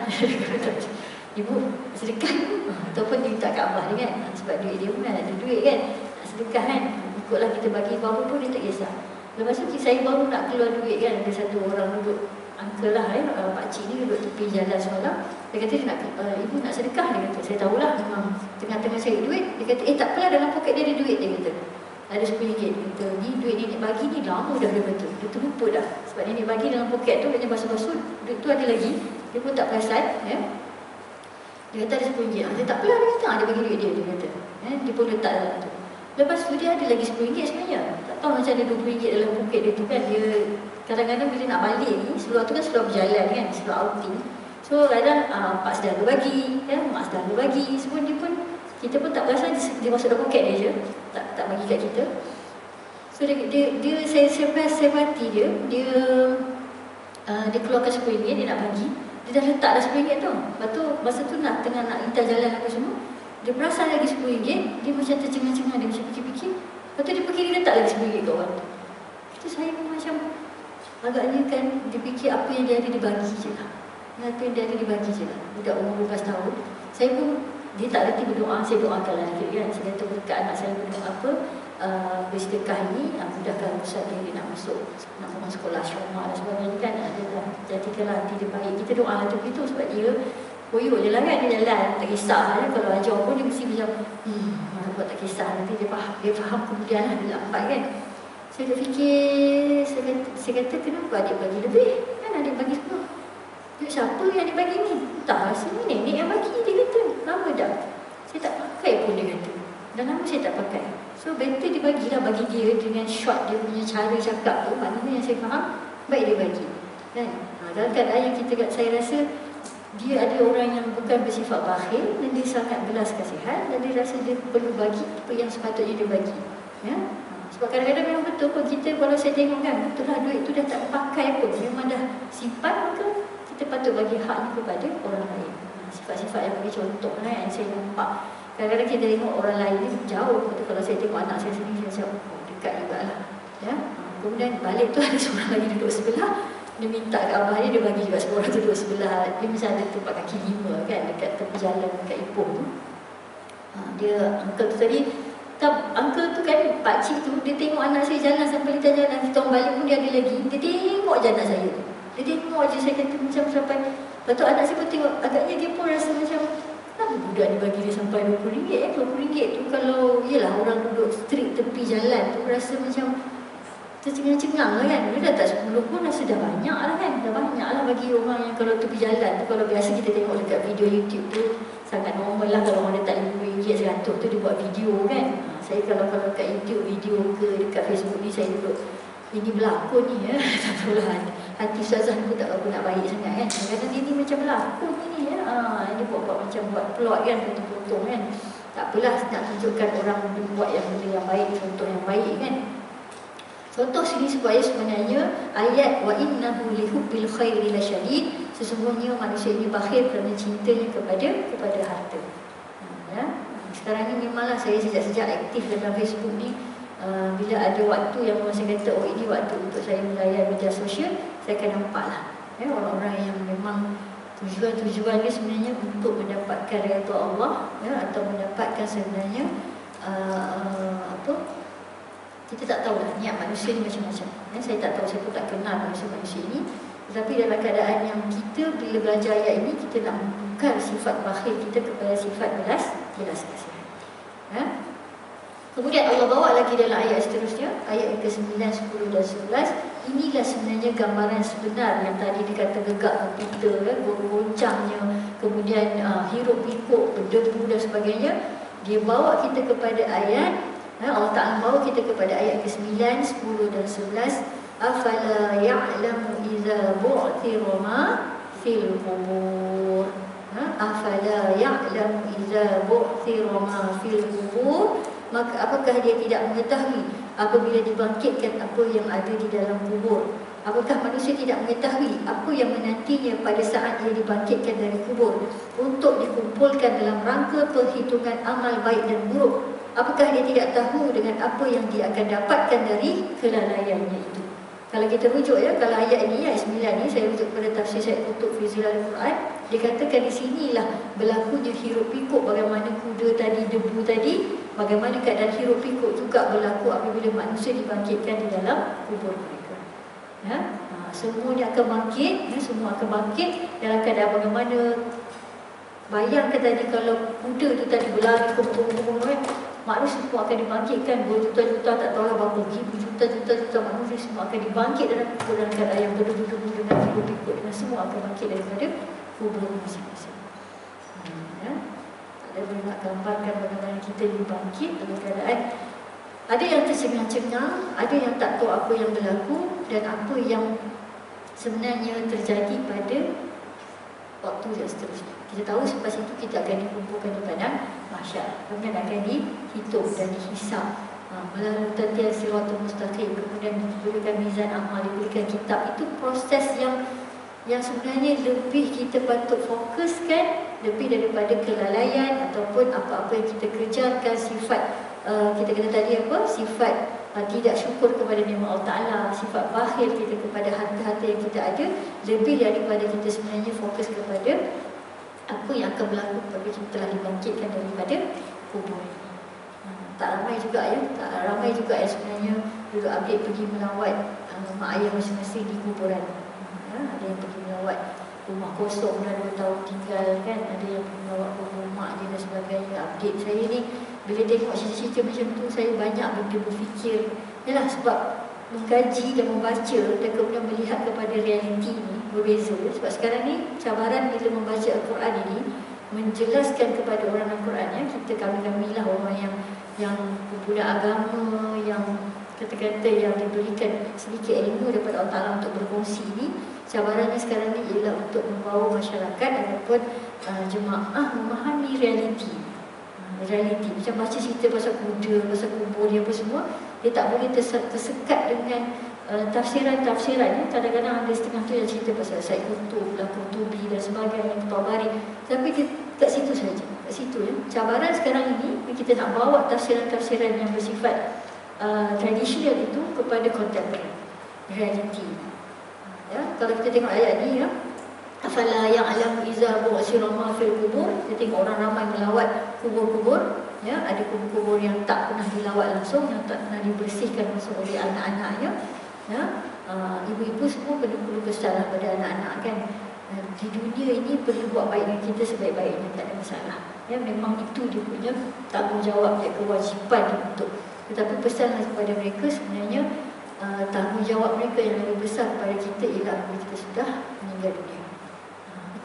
Ibu sedekah ni, ataupun dia minta kat abah dia kan, sebab duit dia pun ada duit kan, nak sedekah kan, ikutlah kita bagi berapa pun dia tak kisah. Lepas tu saya baru nak keluar duit kan, ada satu orang duduk, uncle lah pakcik ni duduk tepi jalan semalam. Dia kata dia nak, ibu nak sedekah, dia kata. Saya tahulah memang tengah-tengah cari duit. Dia kata tak apalah, dalam poket dia ada duit, dia kata. Ada RM10. Dia kata ni duit nenek bagi ni lama dah, dia kata. Dia terlupa dah, sebab nenek bagi dalam poket tu dia basuh-basuh, duit tu ada lagi, dia pun tak perasan ya. Dia kata ada RM10. Dia tak apalah, dia kata ada bagi duit dia kata. Dia pun letak dalam tu. Lepas tu dia ada lagi RM10 sebenarnya. Tak tahu macam ada RM20 dalam poket dia tu kan. Dia kadang-kadang bila nak balik ni, seluar tu kan seluar berjalan kan, seluar outing. So kadang pak saudara bagi, mak saudara bagi, semua dia pun, kita pun tak perasan dia masuk dalam poket dia je, tak bagi kat kita. So saya mati dia keluarkan RM10, dia nak bagi. Dia dah letak dah RM10 tu. Lepas tu masa tu tengah nak lintas jalan apa semua, dia perasan lagi RM10. Dia macam tercengang-cengang, dia macam fikir-fikir. Lepas tu dia pergi, dia letak lagi RM10 kat orang tu. Itu saya pun macam agaknya kan, dia fikir apa yang dia ada dibagi je lah. Apa yang dia ada dibagi je lah. Budak umur 12 tahun. Saya pun, dia tak reti berdoa, saya doakanlah dia kan. Saya kata berkat anak saya berdoa apa, bersedekah ni, mudahkan usaha dia nak masuk sekolah syurma dan sebagainya kan. Jadikanlah hati dia baik. Kita doa lah tu begitu sebab dia koyok je lah kan, dia jalan, tak kisah lah. Kalau ajar pun dia mesti macam, buat tak kisah, nanti dia faham kemudian lah, dia lambat kan. Saya tak fikir, saya kata kenapa adik bagi lebih? Kan adik bagi semua. Duit siapa yang adik bagi ni? Tak, rasanya nenek yang bagi, dia kata. Lama dah. Saya tak pakai pun, dia kata. Dah lama saya tak pakai. So better dia bagilah, bagi dia dengan short dia punya cara cakap tu. Maknanya yang saya faham, baik dia bagi. Kan? Dalam keadaan yang saya rasa, dia ada orang yang bukan bersifat bakhil dan dia sangat belas kasihan dan dia rasa dia perlu bagi apa yang sepatutnya dia bagi. Ya? Sebab kadang-kadang memang betul pun kita, kalau saya tengok kan, betul lah duit tu dah tak pakai pun, memang dah simpan, maka kita patut bagi hak ni kepada orang lain. Sifat-sifat yang bagi contoh lah yang saya nampak. Kadang-kadang kita tengok orang lain ni jauh, betul kalau saya tengok anak saya sendiri, saya macam dekat jugalah. Ya? Kemudian balik tu ada seorang lagi duduk sebelah, dia minta kat abah dia bagi juga seorang tu duduk sebelah. Dia mesti ada tempat kaki 5 kan dekat tepi jalan dekat Ipoh tu. Dia uncle tu tadi, uncle tu kan pakcik tu, dia tengok anak saya jalan sampai lintas jalan, kita orang balik pun dia ada lagi. Dia tengok je anak saya tu. Dia tengok je, saya kata macam sampai. Lepas tu anak saya pun tengok, agaknya dia pun rasa macam, kenapa budak ni bagi dia sampai RM20? RM20 tu kalau, yelah orang duduk street tepi jalan tu rasa macam tercengang-cengang lah kan. Dia dah tak 10 pun rasa dah banyak lah kan. Dah banyak lah bagi orang yang kalau tepi jalan tu. Kalau biasa kita tengok dekat video YouTube tu sangat normal lah kalau orang letak RM50, RM100 tu dia buat video kan. Saya kalau kat YouTube video ke dekat Facebook ni saya duduk, ini berlakon ni ya. Tak tahulah, hati Ustazah pun tak apa nak baik sangat kan. Kadang-kadang dia ni macam berlakon ni ya. Dia buat macam buat plot kan, potong-potong kan. Tak apalah, nak tunjukkan orang buat yang benda yang baik, contoh yang baik kan. Contoh sini supaya sebenarnya ayat wa innahu lihubbil khairi lasyadid, sesungguhnya manusia ini bakhil kerana cintanya kepada harta. Ya. Sekarang ni memanglah saya sejak aktif dalam Facebook ni, bila ada waktu yang orang saya kata oh ini waktu untuk saya melayan media sosial, saya akan nampaklah ya, orang-orang yang memang tujuan-tujuannya sebenarnya untuk mendapatkan redha Allah ya, atau mendapatkan sebenarnya kita tak tahu lah niat manusia ni macam-macam ya, saya tak tahu, saya pun tak kenal manusia-manusia ini. Tetapi dalam keadaan yang kita bila belajar ayat ini, kita nak membuka sifat bakhil kita kepada sifat belas kasihan ya. Kemudian Allah bawa lagi dalam ayat seterusnya, ayat yang ke-9, 10 dan 11. Inilah sebenarnya gambaran sebenar yang tadi dikata gegak komputer ya, goncangnya, kemudian hirup pikuk, berdebu dan sebagainya. Dia bawa kita kepada ayat, Allah Ta'ala bawa kita kepada ayat ke-9, 10 dan 11. Afala ya'lamu iza bu'thira ma fil qubur. Afala ya'lamu iza bu'thira ma fil qubur. Maka apakah dia tidak mengetahui apabila dibangkitkan apa yang ada di dalam kubur? Apakah manusia tidak mengetahui apa yang menantinya pada saat dia dibangkitkan dari kubur untuk dikumpulkan dalam rangka perhitungan amal baik dan buruk? Apakah dia tidak tahu dengan apa yang dia akan dapatkan dari kelalaiannya itu? Kalau kita rujuk ya, kalau ayat ini, ayat 9 ni, saya rujuk pada tafsir Syed Qutb fi Zilal Quran, dikatakan di sinilah berlakunya hiruk pikuk, bagaimana kuda tadi, debu tadi, bagaimana keadaan hiruk pikuk juga berlaku apabila manusia dibangkitkan di dalam kubur mereka. Ya? Semuanya akan bangkit, ya, semua akan bangkit dalam keadaan bagaimana. Bayangkan tadi kalau kuda tu tadi berlari kumpul-kumpul, manusia semua akan dibangkitkan, berjuta-juta, tak tahulah berapa ribu juta manusia semua akan dibangkit dalam kubur dalam keadaan yang berdebu-debu dengan pikuk-pikuk, dan semua akan bangkit daripada kubur masing-masing. Ya? Tak ada boleh nak gambarkan bagaimana kita dibangkit dalam keadaan ada yang tercengang-cengang, ada yang tak tahu apa yang berlaku dan apa yang sebenarnya terjadi pada waktu yang seterusnya. Kita tahu selepas itu kita akan dikumpulkan di padang mahsyar, kemudian akan dihitung dan dihisap melalui tatian siratul mustaqim, kemudian diberikan mizan amal, diberikan kitab. Itu proses yang sebenarnya lebih kita patut fokuskan lebih daripada kelalaian ataupun apa-apa yang kita kerjakan. Sifat kita kata tadi apa? Sifat tidak syukur kepada nikmat Allah Ta'ala, sifat bakhil kita kepada harta-harta yang kita ada, lebih daripada kita sebenarnya fokus kepada apa yang akan berlaku apabila kita telah dibangkitkan daripada kubur ini. Tak ramai juga ya, tak ramai juga yang sebenarnya dulu update pergi melawat mak ayah masing-masing di kuburan. Ada yang pergi melawat rumah kosong dah 2 tahun tinggal kan, ada yang pergi melawat kubur mak dia dan sebagainya. Update saya ni bila tengok cerita-cerita macam tu, saya banyak benda berfikir. Yalah, sebab mengkaji dan membaca dan kemudian melihat kepada realiti ni berbeza. Sebab sekarang ni cabaran bila membaca Al-Quran ini, menjelaskan kepada orang Al-Quran ya, kita kami-kami lah orang yang popular agama, yang kata-kata yang diberikan sedikit ilmu daripada Allah Ta'ala untuk berkongsi ini. Cabarannya sekarang ni ialah untuk membawa masyarakat ataupun jemaah memahami realiti. Macam baca cerita pasal kuda, pasal kubur dia apa semua, dia tak boleh tersekat dengan tafsiran-tafsiran. Kadang-kadang ada setengah tu yang cerita pasal Syed Qutb, Qutubi dan sebagainya, Tabari, tapi dia kat situ saja, kat situ ya. Cabaran sekarang ini kita nak bawa tafsiran-tafsiran yang bersifat tradisional itu kepada contemporary reality. Ya, kalau kita tengok ayat ni ya, afala ya'lamu iza bu'sira ma fil qubur. Kita tengok orang ramai melawat kubur-kubur, ya, ada kubur-kubur yang tak pernah dilawat langsung, yang tak pernah dibersihkan langsung oleh anak-anaknya, ya. Ibu-ibu semua perlu besarlah pada anak-anak kan. Di dunia ini perlu buat baik dengan kita sebaik-baiknya, tak ada masalah. Ya, memang itu dia punya tanggungjawab dia, kewajipan dia untuk. Tetapi pesanlah kepada mereka sebenarnya tanggungjawab mereka yang lebih besar kepada kita ialah apabila kita sudah meninggal dunia.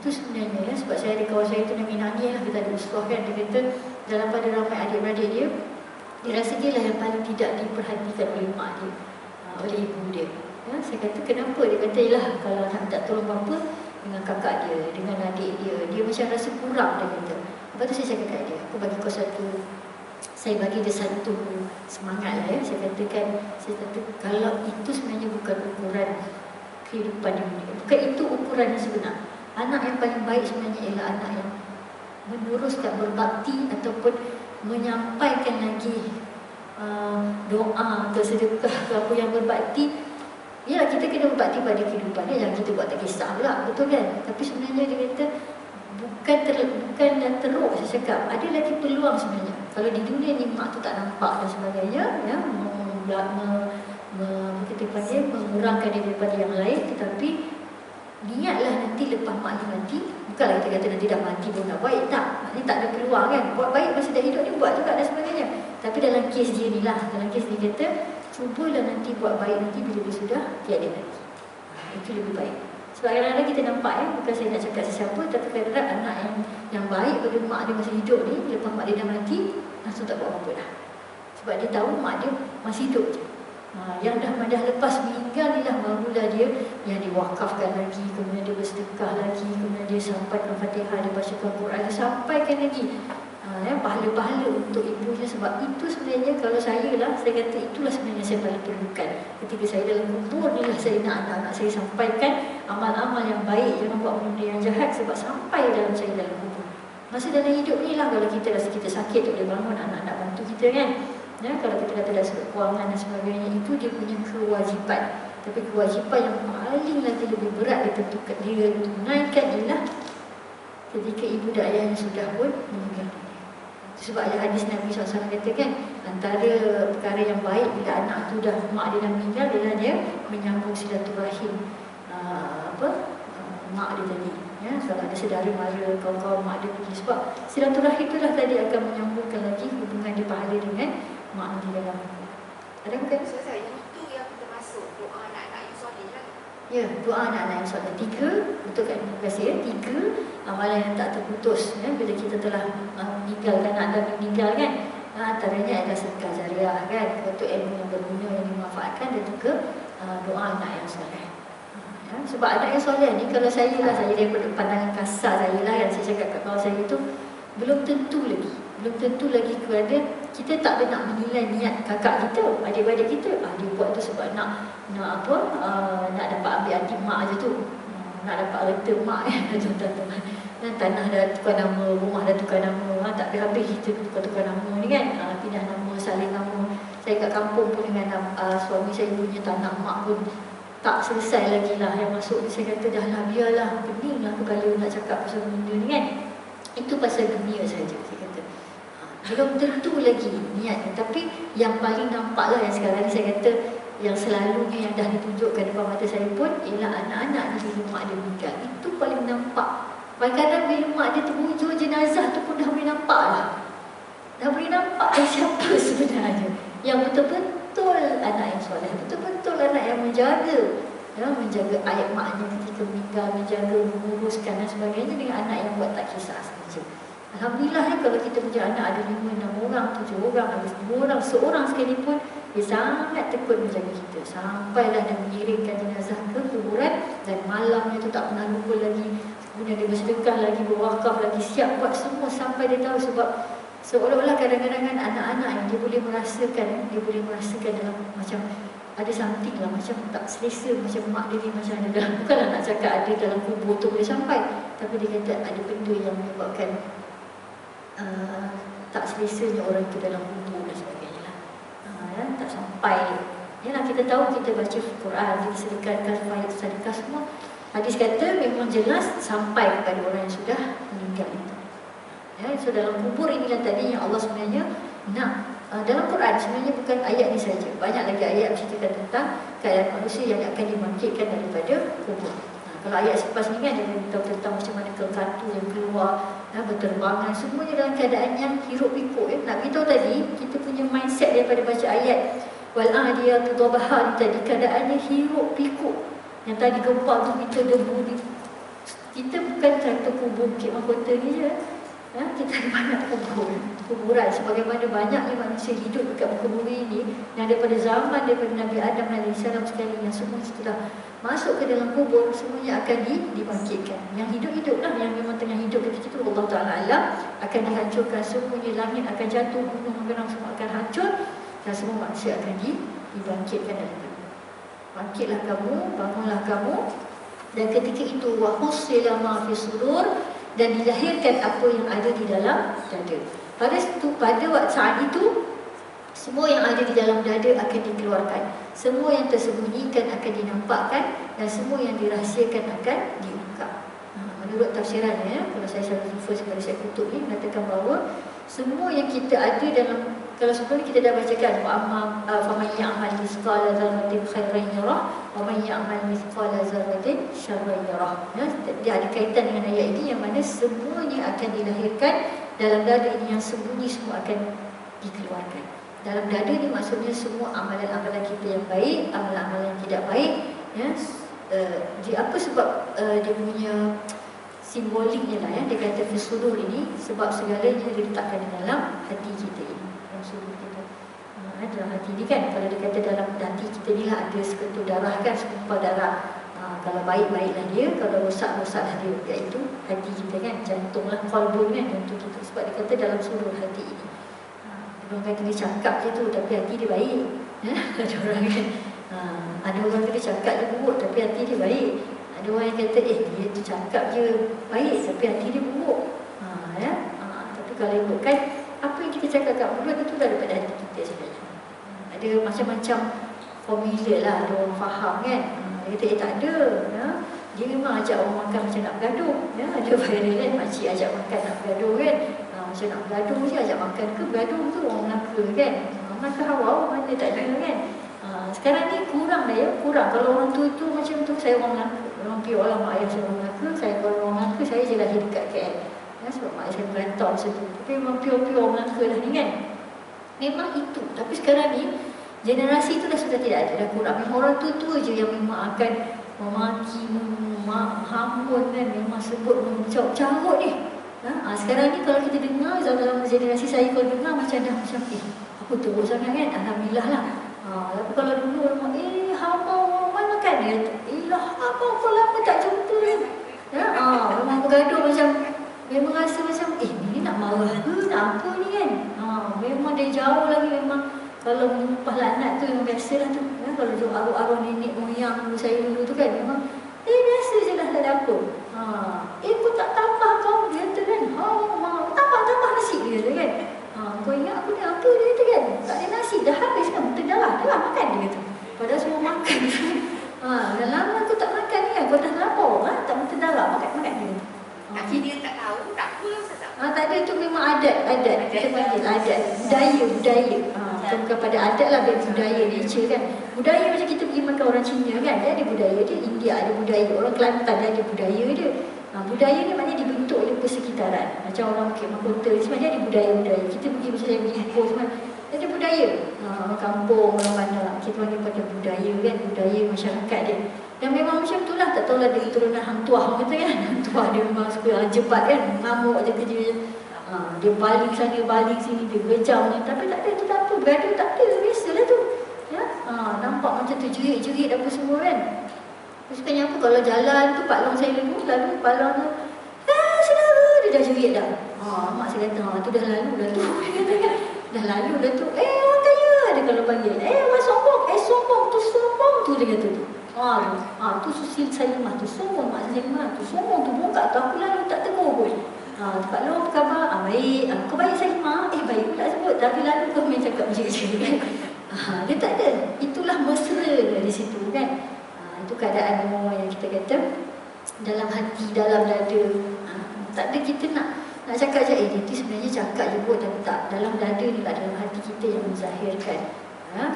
Itu sebenarnya ya, sebab saya ada kawan saya itu Nabi Nani lah, kita ada uswah kan, dia kata dalam pada ramai adik-beradik dia rasa dia lah yang paling tidak diperhatikan oleh mak dia, oleh ibu dia. Ya, saya kata kenapa? Dia kata ialah kalau nak minta tolong apa dengan kakak dia, dengan adik dia macam rasa kurang, dia kata. Lepas tu saya cakap kat dia, aku bagi kau satu, saya bagi dia satu semangat lah ya. Saya kata kalau itu sebenarnya bukan ukuran kehidupan di dunia, bukan itu ukuran yang sebenar. Anak yang paling baik sebenarnya ialah anak yang meneruskan berbakti ataupun menyampaikan lagi doa atau sedekah ke apa yang berbakti. Ya, kita kena berbakti pada kehidupan dia, yang kita buat tak kisah pula, betul kan? Tapi sebenarnya dia kata bukan dah teruk, saya cakap ada lagi peluang sebenarnya. Kalau di dunia ni mak tu tak nampak dan sebagainya, ya, kita panggil mengurangkan daripada yang lain, tetapi niatlah nanti lepas mak ni mati, bukanlah kita kata nanti dah mati pun nak baik, tak. Maknanya tak ada peluang kan. Buat baik masa dah hidup ni buat juga dan sebagainya. Tapi dalam kes dia ni lah, dalam kes dia kata cubalah nanti buat baik nanti bila dia sudah tiada lagi. Itu lebih baik. Sebab kadang-kadang kita nampak ya, bukan saya nak cakap sesiapa, tapi kadang-kadang anak yang baik pada mak dia masa hidup ni, lepas mak dia dah mati, langsung tak buat apa-apa dah. Sebab dia tahu mak dia masih hidup je. Yang dah lepas meninggal ni lah barulah dia yang diwakafkan lagi, kemudian dia bersedekah lagi, kemudian dia sampaikan Fatihah, dia bacakan Quran, dia sampaikan lagi pahala-pahala untuk ibunya. Sebab itu sebenarnya kalau saya lah, saya kata itulah sebenarnya saya paling perlukan. Ketika saya dalam kubur ni lah saya nak anak-anak saya sampaikan amal-amal yang baik, jangan buat benda yang jahat, sebab sampai dalam saya dalam kubur. Masa dalam hidup ni lah, kalau kita rasa kita sakit tak boleh bangun, anak-anak bantu kita kan. Ya, kalau kita kata dah sudut kewangan dan sebagainya, itu dia punya kewajipan. Tapi kewajipan yang paling lagi lebih berat ditentukan dia tunaikan ialah ketika ibu dan ayahnya sudah pun meninggal dunia. Sebab ada hadis Nabi SAW kata kan, antara perkara yang baik bila anak tu dah, mak dia dah meninggal, ialah dia menyambung silaturahim mak dia tadi. Ya, kalau ada saudara mara, kawan-kawan mak dia pergi, sebab silaturahim tu lah tadi akan menyambungkan lagi hubungan dia pahala dengan mak nanti dalam kubur. Ada bukan? Ustazah, yang itu yang termasuk doa anak-anak yang soleh lah. Ya, doa anak-anak yang soleh. 3, betul kan? Terima kasih ya. 3 amalan yang tak terputus ya, bila kita telah meninggalkan anak dan meninggal kan. Antaranya adalah sedekah jariah kan, untuk ilmu yang berguna yang dimanfaatkan, dan juga doa anak yang soleh. Ya, sebab anak yang soleh ni, kalau saya lah, saya daripada pandangan kasar saya lah, yang saya cakap kat bawah saya tu, belum tentu lagi kerana kita tak ada nak menilai niat kakak kita, adik-adik kita. Dia buat tu sebab nak dapat ambil hati mak je tu, nak dapat reta mak tuan-tuan. Dan tanah dah tukar nama, rumah dah tukar nama, tak ada habis kita tukar nama ni kan. Pindah nama, salin nama. Saya kat kampung pun dengan suami saya punya tanah mak pun tak selesai lagi lah yang masuk. Saya kata dah lah, biarlah, pening lah kepala nak cakap pasal benda ni kan. Itu pasal dunia saja, saya kata. Belum tentu lagi niat. Tapi yang paling nampak lah yang sekarang ni, saya kata yang selalunya yang dah ditunjukkan depan mata saya pun ialah anak-anak di bila mak dia meninggal. Itu paling nampak. Kadang-kadang bila mak dia terbujur jenazah tu pun dah boleh nampak lah. Dah boleh nampak siapa sebenarnya yang betul-betul anak yang soleh, betul-betul anak yang menjaga, ya, menjaga ayat maknya ketika meninggal, menjaga, menguruskan dan sebagainya, dengan anak yang buat tak kisah saja. Alhamdulillah ya, kalau kita punya anak ada 5, 6 orang, 7 orang, ada 10 orang, seorang sekalipun, dia sangat tekun menjaga kita. Sampailah dia mengirimkan jenazah ke kuburan, dan malamnya tu tak pernah lupa lagi. Kemudian dia bersedekah lagi, berwakaf lagi, siap buat semua sampai dia tahu. Sebab seolah-olah kadang-kadang kan anak-anak yang dia boleh merasakan dalam macam ada something lah, macam tak selesa, macam mak dia ni macam ada dalam, bukanlah nak cakap ada dalam kubur tu boleh sampai, tapi dia kata ada benda yang menyebabkan tak selesanya orang itu dalam kubur dan sebagainya lah. Tak sampai Yalah, kita tahu kita baca Quran, kita sedekahkan sedekah semua. Hadis kata memang jelas sampai kepada orang yang sudah meninggal itu. Ya, so dalam kubur inilah tadi yang Allah sebenarnya nak dalam Quran sebenarnya bukan ayat ini saja. Banyak lagi ayat menceritakan tentang keadaan manusia yang akan dibangkitkan daripada kubur. Kalau ayat selepas ni kan dia beritahu tentang macam mana kekatu yang keluar, berterbangan, semuanya dalam keadaan yang hiruk pikuk. Nak beritahu tadi, kita punya mindset daripada baca ayat wal adiyatu dhabaha tadi, keadaannya hiruk pikuk. Yang tadi gempa tu kita debu ni. Kita bukan kata kubur Bukit Mahkota ni je. Kita ada banyak kuburan. Sebagaimana banyaknya manusia hidup dekat muka bumi ini, yang daripada zaman daripada Nabi Adam AS sekali, yang semua setelah masuk ke dalam kubur, semuanya akan dibangkitkan. Yang hidup-hiduplah, yang memang tengah hidup ketika itu, Allah Ta'ala alam, akan dihancurkan semuanya. Langit akan jatuh, gunung-gunung semua akan hancur, dan semua manusia akan dibangkitkan daripada. Bangkitlah kamu, bangunlah kamu. Dan ketika itu wahusila ma fi sudur, dan dilahirkan apa yang ada di dalam dada. Pada waktu saat itu, semua yang ada di dalam dada akan dikeluarkan. Semua yang tersembunyikan akan dinampakkan, dan semua yang dirahsiakan akan diungkap. Menurut tafsirannya, kalau saya selalu refer kepada Syekh Qutb ni, mengatakan bahawa semua yang kita ada dalam, kalau sebelum kita dah bacakan faman ya'mal mithqala dzarratin khairan yarah wa man ya'mal mithqala dzarratin syarran yarah. Dia ada kaitan dengan ayat ini, yang mana semuanya akan dilahirkan dalam dada ini, yang sembunyi semua akan dikeluarkan. Dalam dada ni maksudnya semua amalan-amalan kita yang baik, amalan-amalan yang tidak baik, ya. Apa sebab dia punya simboliknya lah, ya. Dia kata fisudur ini sebab segalanya diletakkan di dalam hati kita ini. Suruh kita dalam hati ni kan, kalau dia kata dalam hati kita ni lah ada seketul darah kan, sekumpal darah. Kalau baik-baiklah dia, kalau rosak-rosaklah dia, iaitu hati kita kan, jantung lah, qalbun kan, jantung kita. Sebab dia kata dalam suruh hati ini. Orang kata dia cakap je tu, tapi hati dia baik. Ada orang kan, ada orang kata cakap je buruk, tapi hati dia baik. Ada orang yang kata dia tu cakap je baik, tapi hati dia buruk. Tapi kalau ikutkan apa yang kita cakap kat mulut itu dah daripada hati kita sebenarnya. Ada macam-macam formula lah, ada orang faham kan. Dia kata tak ada, ya. Dia memang ajak orang makan macam nak bergaduh, ya. Ada viral kan, makcik ajak makan nak bergaduh kan. Macam nak bergaduh je, ajak makan ke bergaduh tu orang Melaka kan. Melaka Hawa mana tak ada kan. Sekarang ni kurang dah, ya, kurang. Kalau orang tua tu macam tu, saya orang Melaka, orang pure lah, mak ayah saya orang Melaka. Saya kalau orang Melaka, saya je lahir dekat KL. Sebab mak saya berantau macam tu. Tapi memang pure-pure Melaka lah ni kan. Memang itu. Tapi sekarang ni generasi tu dah sudah tidak ada, dah kurang. Memang orang tua je yang memang akan memaki, hamun kan, memang sebut mencarut ni. Sekarang ni kalau kita dengar, dalam generasi saya kalau dengar macam dah macam apa teruk sangat kan. Alhamdulillah lah. Tapi kalau dulu memang hamau mai makan dia kata, lah hamau kau lama tak jumpa kan. Memang bergaduh macam, memang rasa macam ni nak marah ke, nak apa ni kan. Memang dia jauh lagi. Memang kalau menyumpah laknat tu memang biasa lah tu, ya. Kalau jauh arwah-arwah nenek moyang dulu saya dulu tu kan, memang biasa je lah, tak ada apa. Kau tak tambah kau, dia kata kan. Tambah nasi, dia kata kan. Kau ingat aku ni apa, dia kata kan. Tak ada nasi, dah habis kan, terdarah makan, dia kata. Padahal semua makan. Dah lama aku tak makan ni kan, kau dah lapar, tak terdarah, makan dia kata. Tapi dia tak tahu, tak apa lah. Tak ada, tu memang adat. Kita panggil adat. Budaya. Bukan pada adat lah, budaya, nature kan. Budaya macam kita pergi makan orang Cina kan, dia ada budaya dia. India ada budaya, orang Kelantan dia ada budaya dia. Budaya ni maknanya dibentuk oleh persekitaran. Macam orang Bukit Mahkota, sebenarnya ada budaya-budaya. Kita pergi macam saya pergi Ipoh semua, ada budaya. Orang kampung, orang mana, kita panggil pada budaya kan, budaya masyarakat dia. Dan memang macam tu lah, tak tahulah dia keturunan hang tuah kata kan. Hang tuah dia memang suka jebat kan, ngamuk je kerja je. Dia baling sana, baling sini, dia gejam je. Tapi tak ada, tu tak apa, bergaduh tak ada, biasalah tu, ya. Nampak macam tu jerit-jerit apa semua kan. Terus tanya apa, kalau jalan tu Pak Long saya lalu Pak Long tu saudara, dia dah jerit dah. Mak saya kata, tu dah lalu dah tu. Dah lalu dah tu. Orang kaya, dia kalau panggil, orang sombong, sombong tu dia kata tu. Tu Susil Salimah tu sombong, Mak Salimah tu sombong tu, buka tu aku lalu tak tegur pun. Pak Long apa khabar? Baik. Kau baik Salimah? Baik pula sebut. Tapi lalu kau main cakap macam kan. Dia tak ada. Itulah mesra di situ kan. Itu keadaan yang kita kata dalam hati, dalam dada. Tak ada kita nak cakap je, itu sebenarnya cakap je pun, tapi tak. Dalam dada ni lah, dalam hati kita yang menzahirkan.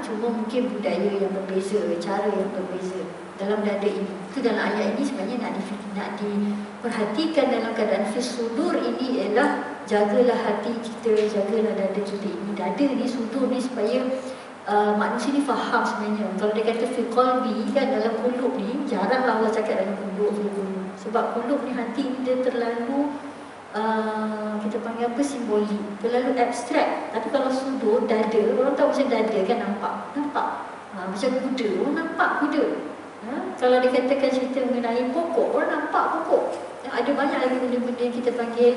Cuma mungkin budaya yang berbeza, cara yang berbeza dalam dada ini. Itu dalam ayat ini sebenarnya nak diperhatikan dalam keadaan fisudur ini ialah jagalah hati kita, jagalah dada kita ini. Dada ni, sudur ni supaya manusia ni faham sebenarnya. Kalau dia kata fi qalbi kan, dalam qulub ni, jaranglah Allah cakap dalam qulub. Sebab qulub ni, hati ni dia terlalu kita panggil apa, simbolik, terlalu abstrak. Tapi kalau sudur, dada, orang tahu macam dada kan, nampak macam kuda, orang nampak kuda. Kalau dikatakan cerita mengenai pokok, orang nampak pokok. Ada banyak lagi benda-benda yang kita panggil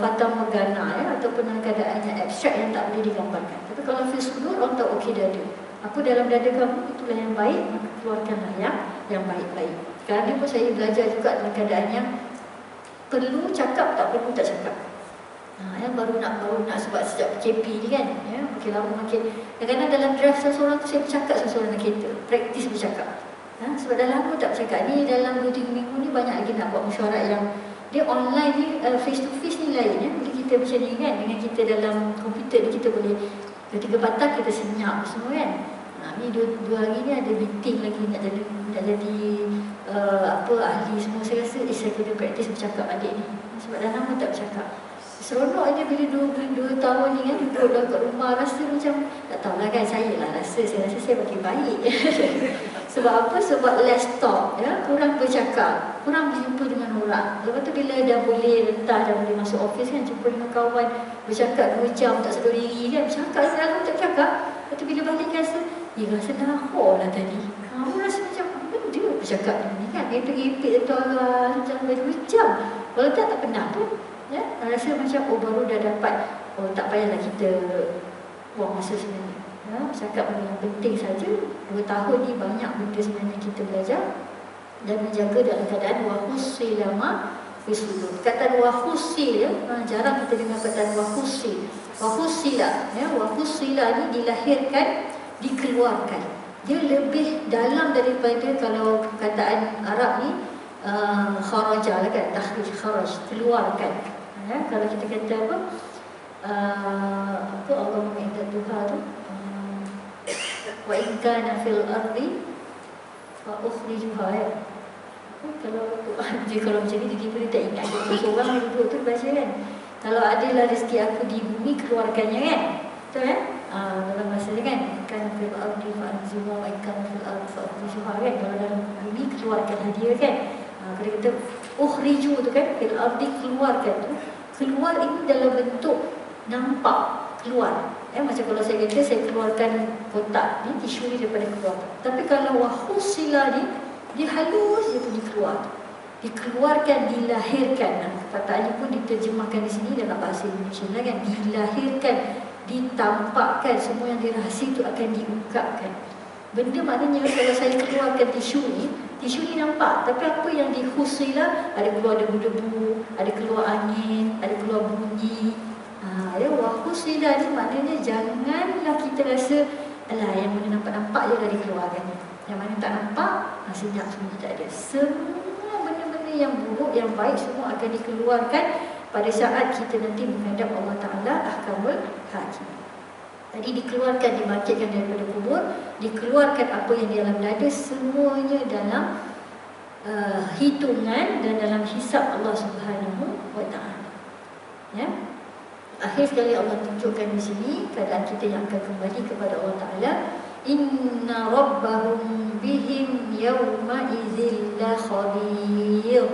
fata morgana ataupun dalam keadaan yang abstrak yang tak boleh digambarkan. Tapi kalau fi sudur, orang tahu okey dada. Apa dalam dada kamu, itulah yang baik, maka keluarkanlah yang baik-baik. Sekarang ni pun saya belajar juga dalam keadaan yang perlu cakap, tak perlu tak cakap. Yang baru nak sebab sejak PKP ni kan, makin lama makin kadang-kadang dalam drive seseorang tu saya bercakap seseorang dalam kereta, praktis bercakap. Sebab dah lama tak bercakap ni, dalam 2-3 minggu ni banyak lagi nak buat mesyuarat yang dia online ni, face to face ni lain Bila kita macam ni kan, dengan kita dalam komputer ni kita boleh 2-3 patah kita senyap semua kan. Ni 2 hari ni ada meeting lagi nak jadi ahli semua. Saya rasa saya kena praktis bercakap adik ni sebab dah lama tak bercakap. Seronok je bila 2 tahun ni kan, duduk dah kat rumah, rasa macam tak tahulah kan, saya rasa saya makin baik. Sebab apa? Sebab less talk, kurang bercakap, kurang berjumpa dengan orang. Lepas tu bila dah boleh rentah, dah boleh masuk office kan, jumpa dengan kawan, bercakap 2 jam tak sedar diri kan, bercakap dah lama tak bercakap. Lepas tu bila balik rasa rasa dahor lah tadi. Kamu rasa macam benda bercakap ni kan, repit-repit tu arah macam 2 jam. Kalau tak pernah pun. Rasa macam baru dah dapat, tak payahlah kita buang masa sebenarnya. Bercakap benda yang penting saja. 2 tahun ni banyak benda sebenarnya kita belajar dan menjaga dalam keadaan wahusil lama fisudur. Kata wahusil jarang kita dengar kata wahusil. Wahusila ni dilahirkan, dikeluarkan. Dia lebih dalam daripada kalau perkataan Arab ni kharaja lah kan, takhrij, kharaj, keluarkan. Kalau kita kata apa Allah inda Tuhan tu wa in kana fil ardi fa ukhrijuha. Kalau macam ni tiba-tiba tak ingat ada seorang duduk tu baca kan, kalau adalah rezeki aku di bumi, keluarkannya kan, betul kan? Dalam bahasa ni kan, kan fil ardi fa anzuha wa in kana fil ardi fa ukhrijuha kan, kalau dalam bumi keluarkanlah dia kan. Kalau kita ukhriju tu kan, fil ardi, keluarkan tu, keluar ini dalam bentuk nampak keluar. Macam kalau saya kata saya keluarkan kotak ni, tisu ni daripada keluar. Tapi kalau wahusila ni, dia halus dia pun keluar, dikeluarkan, dilahirkan. Perkataannya pun diterjemahkan di sini dalam bahasa Indonesia lah kan, dilahirkan, ditampakkan, semua yang dirahsia itu akan diungkapkan. Benda maknanya kalau saya keluarkan tisu ni nampak, tapi apa yang dihusila, ada keluar debu-debu, ada keluar angin, ada keluar bunyi. Wahusila ni maknanya janganlah kita rasa alah yang mana nampak-nampak je dah dikeluarkan, yang mana tak nampak senyap semua tak ada. Semua benda-benda yang buruk, yang baik semua akan dikeluarkan pada saat kita nanti menghadap Allah Ta'ala ahkamul hakim. Tadi dikeluarkan, dibangkitkan daripada kubur, dikeluarkan apa yang di dalam dada, semuanya dalam hitungan dan dalam hisab Allah Subhanahu wa Ta'ala. Akhir sekali Allah tunjukkan di sini keadaan kita yang akan kembali kepada Allah Ta'ala. Inna rabbahum bihim yawma idzil la khabir.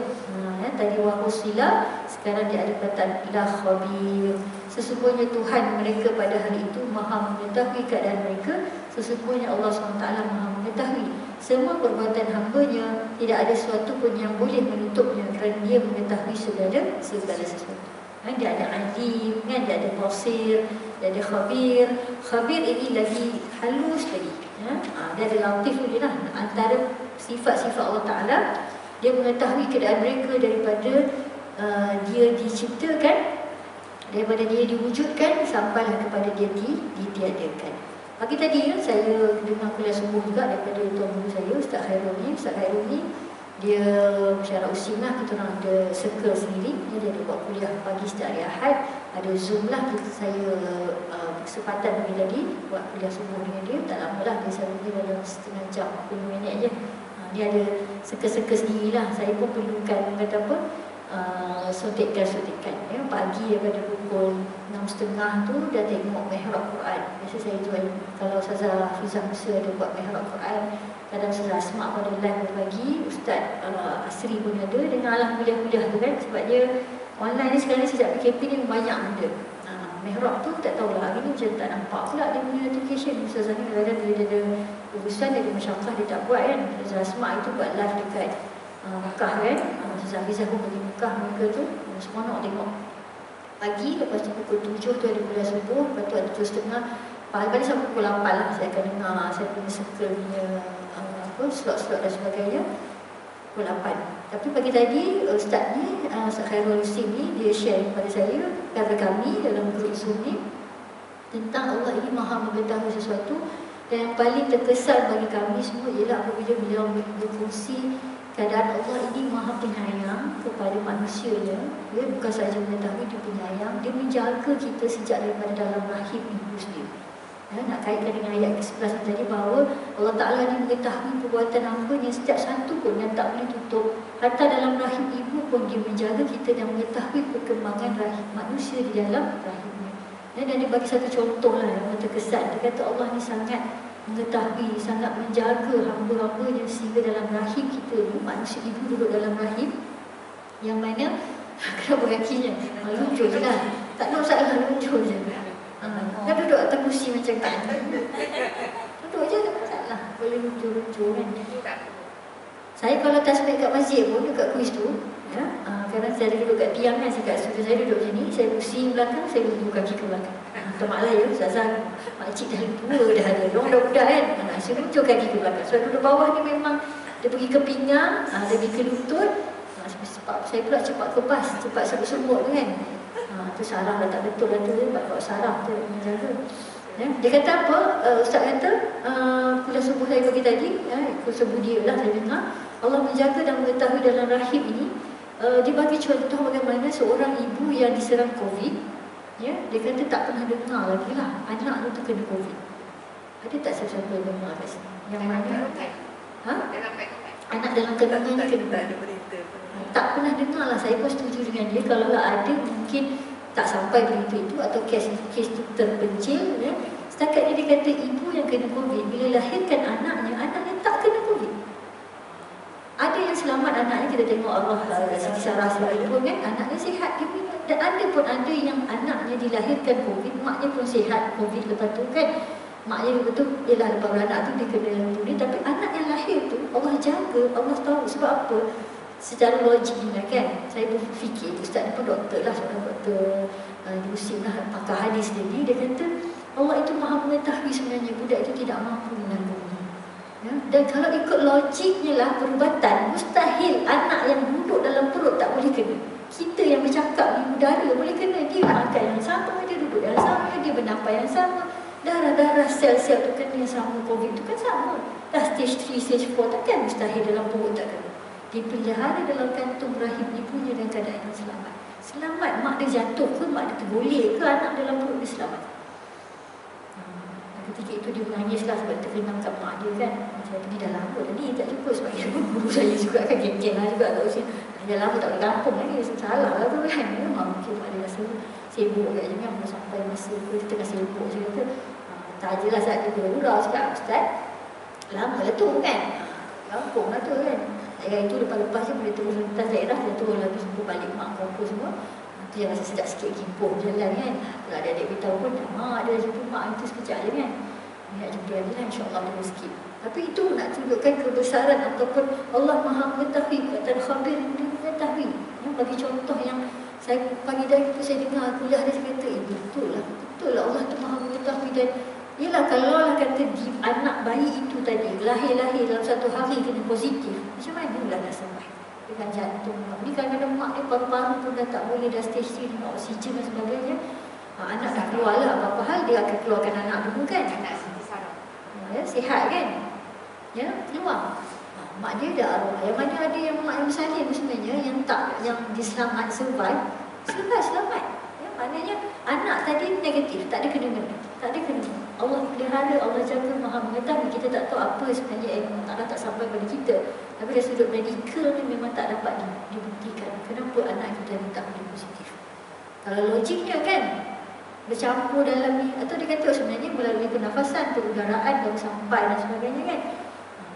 Tadi wahusila, sekarang dia ada kata la khabir. Sesungguhnya Tuhan mereka pada hari itu maha mengetahui keadaan mereka. Sesungguhnya Allah SWT maha mengetahui semua perbuatan hamba-Nya. Tidak ada sesuatu pun yang boleh menutupnya, kerana Dia mengetahui segala sesuatu. Dia ada alim kan, dia ada basir, dia ada khabir. Khabir ini lagi halus lagi. Dia ada latif dia lah. Antara sifat-sifat Allah Ta'ala, Dia mengetahui keadaan mereka daripada dia diciptakan, daripada dia diwujudkan sampailah kepada dia ditiadakan. Pagi tadi kan saya dengar kuliah subuh juga daripada tuan guru saya, Ustaz Khairul ni. Ustaz Khairul ni dia secara usim lah, kita orang ada circle sendiri. Dia ada buat kuliah pagi setiap hari Ahad. Ada Zoom lah, saya kesempatan pagi tadi buat kuliah subuh dengan dia. Tak lama lah, dia selalu dalam setengah jam, 40 minit je. Dia ada circle-circle sendiri lah. Saya pun perlukan kata apa, suntikan ya. Pagi daripada pukul 6.30 tu dah tengok mihrab Quran. Biasa saya jual, kalau Ustazah Hafizah Musa ada buat mihrab Quran, kadang Ustazah Asma' pada live pagi, Ustaz Asri pun ada, dengarlah kuliah-kuliah tu kan. Sebab dia online ni sekarang sejak PKP ni banyak benda. Mihrab tu tak tahulah, hari ni macam tak nampak pula dia punya notification. Ustazah ni kadang-kadang dia ada urusan, dia ada masyarakat, dia tak buat kan. Ustazah Asma' itu buat live dekat Mekah kan. Ustazah Hafizah pun pergi Mekah mereka tu, semua nak tengok pagi. Lepas tu pukul 7 tu ada kuliah subuh, lepas tu ada 7.30. Paling sampai pukul 8 lah saya akan dengar saya punya circle punya slot-slot dan sebagainya, pukul 8. Tapi pagi tadi Ustaz ni, Ustaz Khairul Husin ni, dia share kepada saya, kepada kami dalam grup Zoom ni, tentang Allah ini maha mengetahui sesuatu. Dan yang paling terkesan bagi kami semua ialah apabila beliau berfungsi keadaan Allah ini maha penyayang kepada manusianya. Dia bukan sahaja mengetahui, dia penyayang, dia menjaga kita sejak daripada dalam rahim ibu sendiri. Nak kaitkan dengan ayat ke-11 tadi, bahawa Allah Ta'ala ni mengetahui perbuatan hamba-Nya setiap satu pun yang tak boleh tutup. Hatta dalam rahim ibu pun dia menjaga kita dan mengetahui perkembangan rahim manusia di dalam rahimnya. Dan dia bagi satu contoh lah yang terkesan. Dia kata Allah ni sangat mengetahui, sangat menjaga hamba-hamba-Nya sehingga dalam rahim kita ni, manusia ibu duduk dalam rahim yang mana kenapa kakinya luncur je lah, tak ada masalah, luncur je. Kan duduk atas kursi macam kan, duduk je tak masalah, boleh luncur-luncur kan. Saya kalau tasbih kat masjid pun, dekat kuis tu ya, kadang saya duduk kat tiang kan, kat studio saya duduk sini, saya pusing belakang, saya duduk kaki ke belakang. Termaklah ya, Ustazah makcik dah tua dah ada, orang dah budak kan, saya luncur kaki ke belakang. Sebab duduk bawah ni memang dia pergi ke pinggang, dia pergi ke lutut. Saya pula cepat kepas, cepat sebut-sebut tu kan. Tu saraf dah tak betul dah tu, sebab kalau saraf tu menjaga. Ya. Dia kata apa? Ustaz kata kuliah subuh saya pagi tadi, kuliah subuh dia lah saya dengar, Allah menjaga dan mengetahui dalam rahim ini. Dia bagi contoh bagaimana seorang ibu yang diserang COVID, ya, dia kata tak pernah dengar lagi lah anak tu kena COVID. Ada tak siapa-siapa yang dengar kat sini? Yang mana? Anak dalam kandungan ni kena COVID. Tak pernah dengar lah. Saya pun setuju dengan dia. Kalau lah ada, mungkin tak sampai begitu itu, atau kes itu terpencil ya. Setakat dia kata ibu yang kena COVID, bila lahirkan anaknya tak kena COVID. Ada yang selamat anaknya, kita tengok Allah Siti Sarah pun kan, anaknya sihat dia punya. Dan ada pun ada yang anaknya dilahirkan COVID, maknya pun sihat COVID lepas tu kan. Maknya betul ialah lepas beranak tu dia kena tu ni, tapi anak yang lahir tu Allah jaga, Allah tahu. Sebab apa? Secara logik ni kan, saya berfikir, Ustaz ni pun doktor lah, seorang doktor Yusim lah, pakar hadis ni, dia kata Allah itu maha mengetahui sebenarnya budak itu tidak mampu menanggungnya ya? Dan kalau ikut logiknya lah, perubatan mustahil anak yang duduk dalam perut tak boleh kena. Kita yang bercakap di udara boleh kena. Dia makan yang sama, dia duduk yang sama, dia bernafas yang sama, darah-darah sel-sel tu kena yang sama, COVID tu kan sama. Dah stage 3, stage 4, takkan mustahil dalam perut tak kena. Dipelihara dalam kantung rahim ibunya dalam keadaan yang selamat. Selamat, mak dia jatuh ke, mak dia tergolek ke, anak dalam perut dia selamat. Ketika itu dia menangislah sebab terkenang kat mak dia kan. Saya pergi dah lama tadi, tak cukup sebab dia pun guru saya juga kan, geng-geng lah juga kat usia. Dah lama tak boleh kampung kan, dia salah lah tu kan. Memang mungkin mak dia rasa sibuk kat macam ni, sampai masa dia tengah sibuk. Saya kata, tak je lah saat dia berurau cakap, Ustaz, lama lah tu kan. Kampung lah tu kan. Itu lepas-lepas je boleh turun lintas daerah, dia turun lagi jumpa balik mak kampung semua. Itu yang rasa sedap sikit gimpur jalan kan. Kalau ada adik beritahu pun, mak ada jumpa mak itu sekejap je kan. Nak jumpa lagi lah, insyaAllah boleh sikit. Tapi itu nak tunjukkan kebesaran ataupun Allah maha mengetahui, kata khabir dia mengetahui. Bagi contoh yang saya pagi tadi tu saya dengar kuliah dia, saya kata, betul lah Allah tu maha mengetahui. Dan yelah, kalau lah kata anak bayi itu tadi lahir-lahir dalam satu hari kena positif, macam mana lah nak sampai dengan jantung. Ni kadang-kadang mak dia paru-paru pun dah tak boleh, dah stage 3 dengan oksigen dan sebagainya. Anak dah keluar lah, apa-apa hal dia akan keluarkan anak dulu kan. ya, sihat kan, ya, keluar. Mak dia dah arwah. Yang mana ada yang mak yang bersalin sebenarnya, yang diselamat, selamat. Ya, maknanya anak tadi negatif, tak ada kena-mena. Allah pelihara, Allah jaga, Maha mengetahui. Kita tak tahu apa sebenarnya ilmu Allah tak sampai pada kita. Tapi dari sudut medikal ni memang tak dapat dibuktikan kenapa anak kita ni tak boleh positif. Kalau logiknya kan, bercampur dalam ni, atau dia kata sebenarnya melalui pernafasan, perudaraan baru sampai dan sebagainya kan.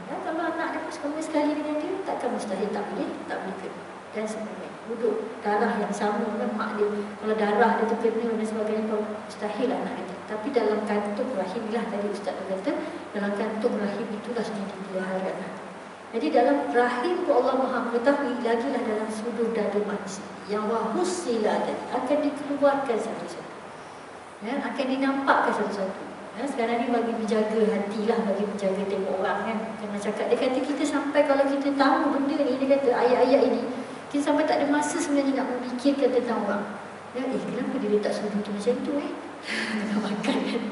Ya, kalau anak dia sama sekali dengan dia, takkan mustahil tak boleh kena. Dan sebagainya. Duduk darah yang sama dengan mak dia. Kalau darah dia terkena dan sebagainya, mustahil anak dia. Tapi dalam kantung rahim lah, tadi Ustaz kata, dalam kantung rahim itulah sebenarnya dipelihara anak. Jadi dalam rahim tu Allah Maha mengetahui, lagilah dalam sudut dada manusia yang wahusila tadi akan dikeluarkan satu-satu. Ya, akan dinampakkan satu-satu. Ya, sekarang ni bagi menjaga hatilah, bagi menjaga tengok orang kan. Kena cakap, dia kata kita sampai kalau kita tahu benda ni, dia kata ayat-ayat ini, kita sampai tak ada masa sebenarnya nak memikirkan tentang orang. Ya, kenapa dia letak sudut tu macam tu nak makan kan.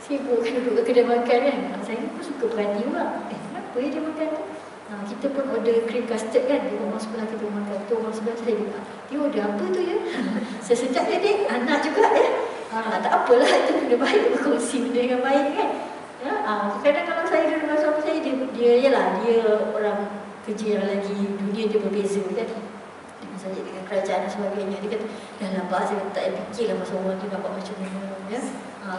Sibuk kan duduk ke kedai makan kan. Saya pun suka perhati orang. Kenapa dia makan tu? Kita pun order cream custard kan. Di rumah sebelah kita makan tu, orang sebelah saya bilang, dia order apa tu ya? Sesekejap dia dek, anak juga ya. Tak apalah, itu benda baik, berkongsi benda yang baik kan. Ya, kadang kalau saya di rumah suami saya, dia orang kerja lagi, dunia dia berbeza kan. Misalnya dengan kerajaan dan sebagainya, dia kata, dah lambat saya tak payah fikirlah masa orang tu nampak macam mana ya.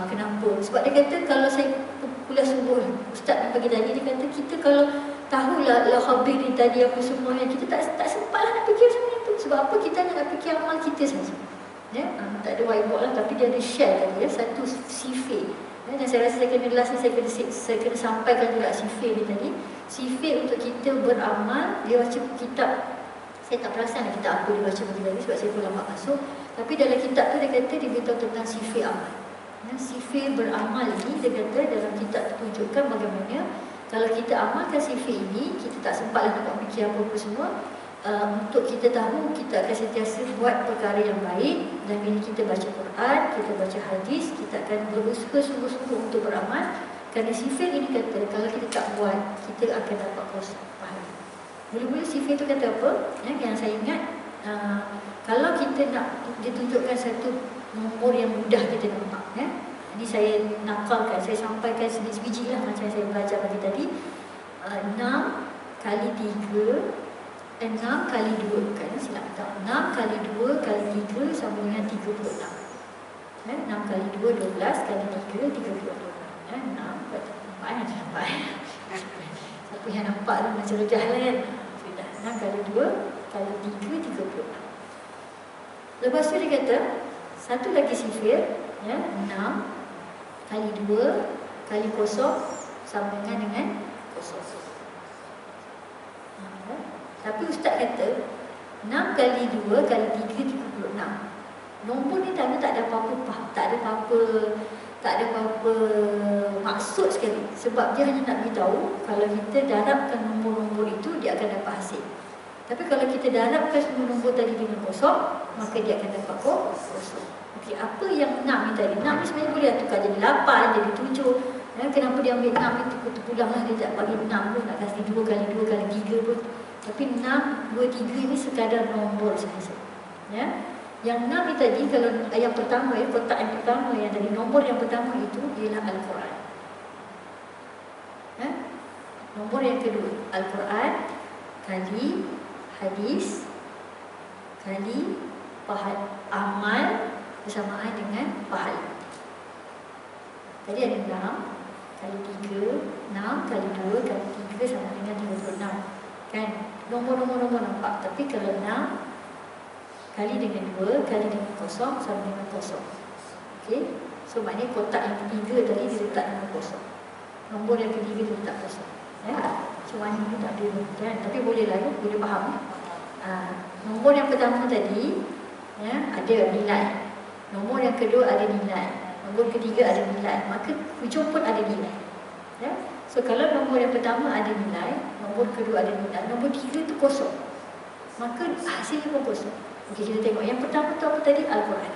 Kenapa? Sebab dia kata kalau saya kuliah subuh, Ustaz pagi tadi dia kata kita kalau tahulah khabir ni tadi apa semua yang kita tak sempatlah nak fikir sebenarnya tu. Sebab apa? Kita nak fikir amal kita saja. Ya, tak ada whiteboard lah, tapi dia ada share tadi ya, satu sifir. Ya, dan saya rasa saya kena last ni saya kena sampaikan juga sifir ni tadi. Sifir untuk kita beramal, dia baca kitab. Saya tak perasan lah kitab apa dia baca bagi tadi sebab saya pun lama masuk. Tapi dalam kitab tu dia kata dia beritahu tentang sifir amal. Ya, sifir beramal ini dia kata dalam kitab tunjukkan bagaimana kalau kita amalkan sifir ini, kita tak sempatlah nak fikir apa-apa semua. Untuk kita tahu, kita akan sentiasa buat perkara yang baik. Dan bila kita baca Quran, kita baca hadis, kita akan berusaha sungguh-sungguh untuk beramal. Kerana sifir ini kata, kalau kita tak buat, kita akan dapat kosong pahala. Mula-mula sifir itu kata apa? Yang saya ingat, kalau kita nak ditunjukkan satu nombor yang mudah kita nampak ya? Ini saya nakalkan, saya sampaikan sebiji lah macam saya belajar pagi tadi. 6 kali 3 6 kali 2 kan, silap tak, 6 kali 2 kali 3 sama dengan 36 ya? 6 kali 2 12 kali 3 36 ya? 6 nampak siapa yang nampak tu macam rejah lah kan. 6 kali 2 kali 3 36. Lepas tu dia kata satu lagi sifir ya? 6 kali 2 kali kosong sama dengan kosong. Tapi Ustaz kata 6 kali 2 kali 3 36. Nombor ni tak ada apa-apa maksud sekali. Sebab dia hanya nak beritahu kalau kita darabkan nombor-nombor itu dia akan dapat hasil. Tapi kalau kita darabkan semua nombor tadi dengan kosong, maka dia akan dapat kosong. Okey, apa yang 6 ni tadi? 6 ni sebenarnya boleh tukar jadi 8, jadi 7. Kenapa dia ambil 6 ni terpulang lah, dia tak bagi 6 pun, nak kasih 2 kali 2 kali 3 pun. Tapi 6, 2, 3 ini sekadar nombor sahaja. Ya? Yang 6 ni tadi, kalau yang pertama, kotak yang pertama, yang tadi nombor yang pertama itu ialah Al-Quran. Ya? Nombor yang kedua, Al-Quran kali hadis kali amal bersamaan dengan pahala. Tadi ada 6 kali 3, 6 kali 2 kali 3 sama dengan 36. Kan? Nombor-nombor nampak. Tapi kalau 6 kali dengan 2 kali dengan kosong sama dengan kosong. Okey. So maknanya kotak yang ketiga tadi dia letak dengan kosong. Nombor yang ketiga dia letak kosong. Ya. Macam mana ni tak boleh kan? Tapi boleh lah ya, boleh faham. Nombor yang pertama tadi ya, ada nilai. Nombor yang kedua ada nilai. Nombor ketiga ada nilai. Maka hujung pun ada nilai. Ya. So kalau nombor yang pertama ada nilai, nombor kedua ada nilai, nombor 3 tu kosong, maka hasilnya pun kosong. Okey, kita tengok yang pertama tu apa tadi? Al-Quran.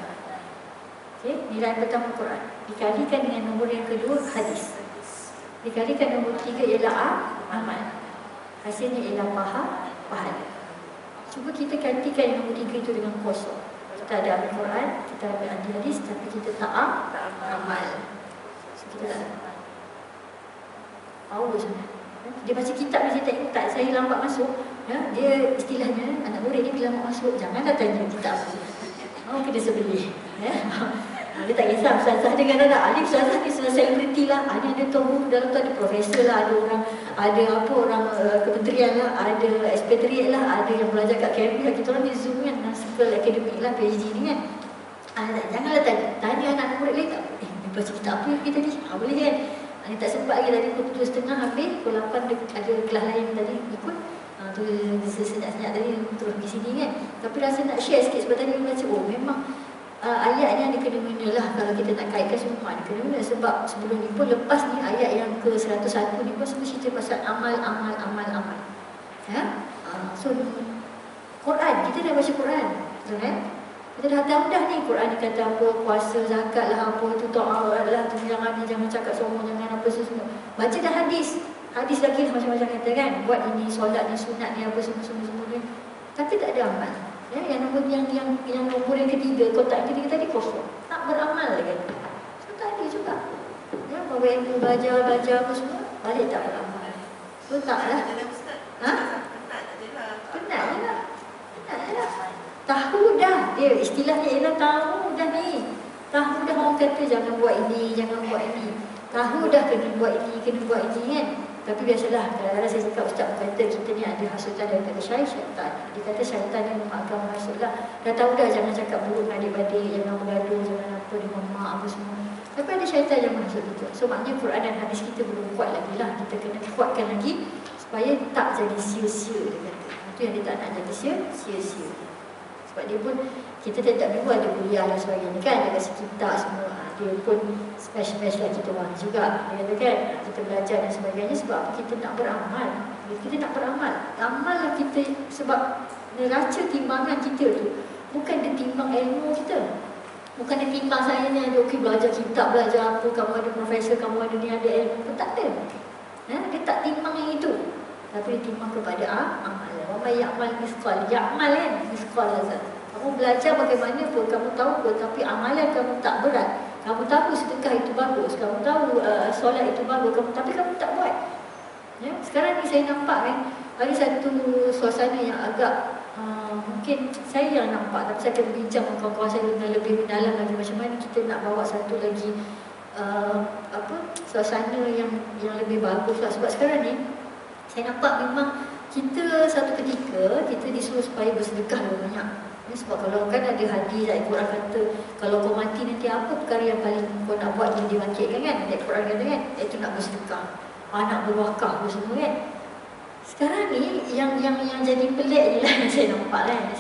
Okey, nilai pertama Quran dikalikan dengan nombor yang kedua hadis. Dikalikan nombor 3 ialah amal. Hasilnya ialah pahala. Cuba kita gantikan nombor 3 itu dengan kosong. Kita ada Al-Quran, kita ada hadis, tapi kita tak amal. Kita tak amal. Power sangat. Dia baca kitab dia tak saya lambat masuk. Dia istilahnya anak murid ni bila lambat masuk, janganlah tanya kitab. Kena sebeli. Dia tak kisah ustazah dengan anak alim, ustazah ni selebriti lah. Ni ada tahu dalam tu ada profesor lah, ada orang, orang kementerian lah, ada expatriate lah, ada yang belajar kat KMP lah. Kita orang di Zoom kan, circle akademik lah, PhD ni kan. Janganlah tanya anak murid lain tak. Baca kitab apa kita ni? Boleh kan? Ni tak sempat lagi tadi pukul 7.30 habis, pukul 8 ada kelas lain tadi ikut. Tu senyap-senyap tadi terus di sini kan. Tapi rasa nak share sikit sebab tadi baca, memang ayat ni ada kena-mena lah kalau kita nak kaitkan semua ada kena-mena. Sebab sebelum ni pun, lepas ni ayat yang ke 101 ni pun semua cerita pasal amal. So Quran, kita dah baca Quran, betul kan? Kita dah tahu dah ni Quran ni kata apa, puasa, zakat lah, apa tu, ta'awud lah, tu jangan cakap sombong, jangan apa semua. Baca dah hadis lagi lah macam-macam kata kan, buat ini, solat ni, sunat ni, apa semua ni. Tapi tak ada amal. Yang nombor yang ketiga, kotak yang ketiga tadi kosong. Tak beramal lagi. So tak ada juga. Bawa ilmu belajar apa semua, balik tak beramal. So taklah. Penat je lah. Tahu dah. Dia istilahnya ialah tahu dah ni. Tahu dah orang kata jangan buat ini, jangan buat ini. Tahu dah kena buat ini kan. Tapi biasalah, kadang-kadang saya cakap ustaz kata kita ni ada hasutan daripada syaitan. Dia kata syaitan ni memang akan menghasut lah. Dah tahu dah jangan cakap buruk dengan adik-adik, jangan bergaduh, jangan apa dengan mak apa semua. Tapi ada syaitan yang menghasut kita. So maknanya Quran dan hadis kita belum kuat lagi lah. Kita kena kuatkan lagi supaya tak jadi sia-sia, dia kata. Itu yang dia tak nak jadi sia-sia. Sebab dia pun, kita tetap dulu ada kuliah dan sebagainya kan, ada kasi kitab semua. Dia pun smash lah kita orang juga. Dia kata kan, kita belajar dan sebagainya sebab apa? Kita nak beramal. Kita nak beramal. Amal lah kita, sebab neraca timbangan kita tu bukan dia timbang ilmu kita. Bukan dia timbang saya ni ada belajar kitab, belajar apa, kamu ada profesor, kamu ada ni, ada ilmu pun tak ada. Dia tak timbang yang itu. Tapi dia timbang kepada amal. Wa ya'mal misqal, ya'mal kan, misqal azat. Kamu belajar bagaimana pun, kamu tahu pun, tapi amalan kamu tak berat. Kamu tahu sedekah itu bagus, kamu tahu solat itu bagus, tapi kamu tak buat. Sekarang ni saya nampak kan, ada satu suasana yang agak mungkin saya yang nampak, tapi saya akan berbincang dengan kawan-kawan saya dengan lebih mendalam lagi macam mana kita nak bawa satu lagi suasana yang lebih bagus lah. Sebab sekarang ni saya nampak memang kita satu ketika kita disuruh supaya bersedekah lebih banyak. Sebab kalau kan ada hadis ayat Quran kata kalau kau mati nanti apa perkara yang paling kau nak buat yang dibangkitkan kan, ayat Quran kata kan, iaitu nak bersedekah, nak berwakaf apa semua kan. Sekarang ni yang jadi pelik je lah yang saya nampak lah, yang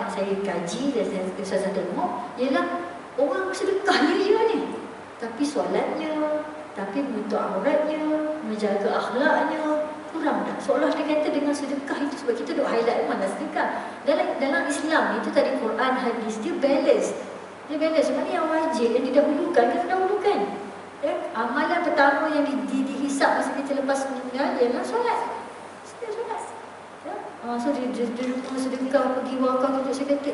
saya kaji dan saya tengok ialah orang bersedekah dia ni, tapi solatnya, tapi menutup auratnya, menjaga akhlaknya kurang tak? Seolah dia kata dengan sedekah itu, sebab kita duk highlight mana sedekah. Dalam Islam itu tadi Quran, hadis, dia balance. Dia balance. Sebenarnya yang wajib, yang didahulukan, kita dahulukan. Amalan pertama yang dihisap masa kita lepas meninggal ialah solat. Solat. So dia sedekah, pergi wakaf untuk saya kata,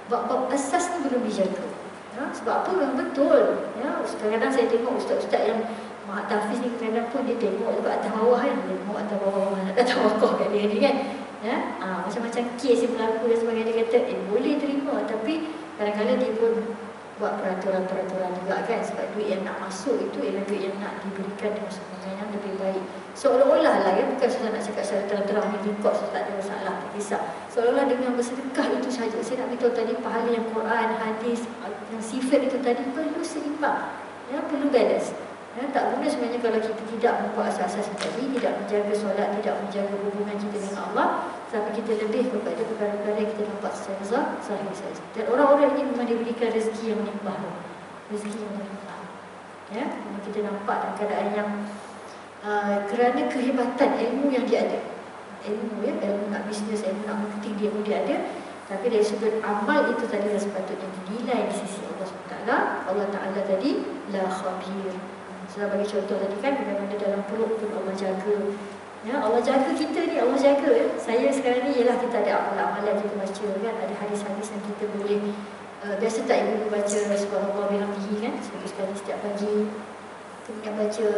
bab asas ni belum dijaga. Sebab apa? Memang betul. Kadang-kadang saya tengok ustaz-ustaz yang Mak Tafiz ni kadang-kadang pun dia tengok juga atas bawah kan. Dia tengok atas bawah, nak datang wakaf kat dia ni kan. Macam-macam kes yang berlaku dan sebagainya. Dia kata, boleh terima. Tapi kadang-kadang dia pun buat peraturan-peraturan juga kan. Sebab duit yang nak masuk itu ialah duit yang nak diberikan dengan semuanya yang lebih baik. Seolah-olah lah ya, bukan saya nak cakap secara terang-terang ni rekod, saya tak ada masalah, tak kisah. Seolah-olah dengan bersedekah itu saja. Saya nak beritahu tadi pahala yang Quran, hadis, yang sifat itu tadi perlu seimbang. Perlu balance. Tak guna sebenarnya kalau kita tidak membuat asas-asas tadi, tidak menjaga solat, tidak menjaga hubungan kita dengan Allah, tapi kita lebih kepada perkara-perkara yang kita nampak secara zahir saja. Dan orang-orang ini memang diberikan rezeki yang melimpah. Rezeki yang melimpah. Memang kita nampak dalam keadaan yang kerana kehebatan ilmu yang dia ada. Ilmu nak bisnes, ilmu nak marketing, ilmu dia ada. Tapi dari sudut amal itu tadi yang sepatutnya dinilai di sisi Allah SWT. Allah Ta'ala tadi la khabir. Saya bagi contoh tadi kan, bila ada dalam perut pun Allah jaga. Ya, Allah jaga kita ni, Allah jaga ya. Saya sekarang ni ialah kita ada amalan kita baca kan, ada hadis-hadis yang kita boleh biasa tak ibu baca subhanallah bihamdihi kan, satu sekali setiap pagi. Kemudian baca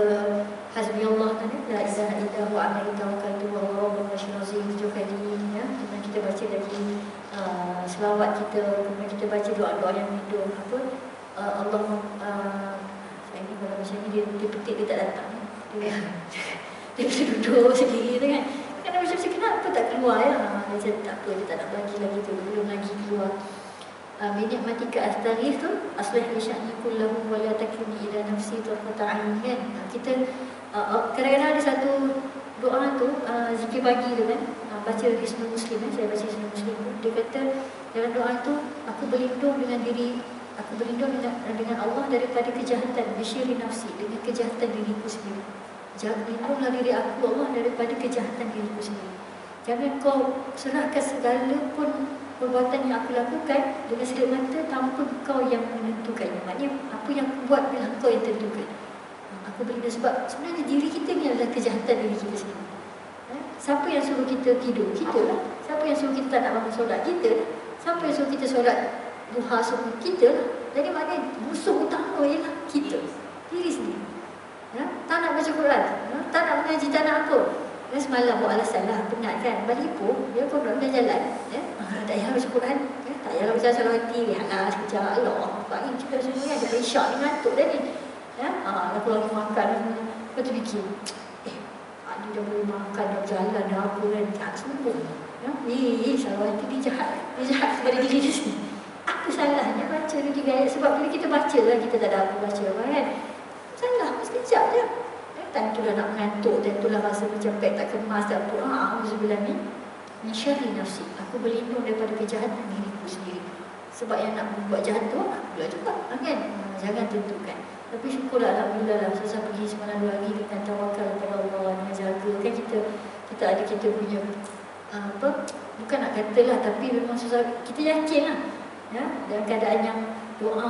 hasbi Allah kan, la ilaha illa huwa alaihi tawakkaltu wa huwa rabbul arsyil azim 7 kali ya. Kemudian kita baca lagi selawat kita, kemudian kita baca doa-doa yang hidup apa Allah saya ni kalau macam ni dia petik dia tak datang. Dia mesti duduk sendiri tu kan. Kadang macam kenapa tak keluar ya? Dia cakap tak apa, dia tak nak bagi lagi tu, belum lagi keluar. Minyak matika astarif tu aslih li sya'ni kullahu wa la takilni ila nafsi tarfata 'ain kan. Kita kadang-kadang ada satu doa tu zikir pagi tu kan, baca Hisnul Muslim kan, saya baca Hisnul Muslim tu, dia kata dalam doa tu aku berlindung dengan diri, aku berlindung dengan Allah daripada kejahatan bisyiri nafsi, dengan kejahatan diriku sendiri. Jangan lindunglah diri aku Allah daripada kejahatan diriku sendiri. Jangan kau serahkan segala pun perbuatan yang aku lakukan dengan sedap mata tanpa kau yang menentukannya. Maknanya apa yang aku buat biar kau yang tentukan. Aku berlindung sebab sebenarnya diri kita ni adalah kejahatan diri kita sendiri. Siapa yang suruh kita tidur? Kita lah. Siapa yang suruh kita tak nak bangun solat? Kita lah. Siapa yang suruh kita solat duha semua? Kita lah. Jadi maknanya musuh utama ialah kita, diri sendiri. Ya? Tak nak baca Quran, ya? Tak nak mengaji, tak nak apa. Dan semalam buat alasan lah, penat kan, balik pun dia pun nak jalan ya? Tak payah baca Quran ya? Tak payah baca salah hati, lihatlah sekejap Allah Fahim kita semua ni ada isyak ni ngantuk dah ni ya? Aku lagi makan lepas tu fikir dia dah boleh makan, dah jalan, dah apa kan, jahat semua ya? Salah hati dia jahat kepada diri dia sendiri. Apa salahnya baca dulu 3 ayat? Sebab bila kita baca lah, kita tak ada apa baca kan, salah, sekejap je. Tentu dah nak mengantuk, tentu lah rasa macam beg tak kemas, tak apa. Alhamdulillah ni min syarri nafsi, aku berlindung daripada kejahatan diriku sendiri. Sebab yang nak buat jahat tu aku pula juga kan. Jangan tentukan. Tapi syukurlah alhamdulillah lah, saya pergi semalam 2 hari dengan tawakal kepada Allah, dengan jaga kan, kita ada kita punya apa, bukan nak katalah, tapi memang susah, kita yakin lah ya, dalam keadaan yang doa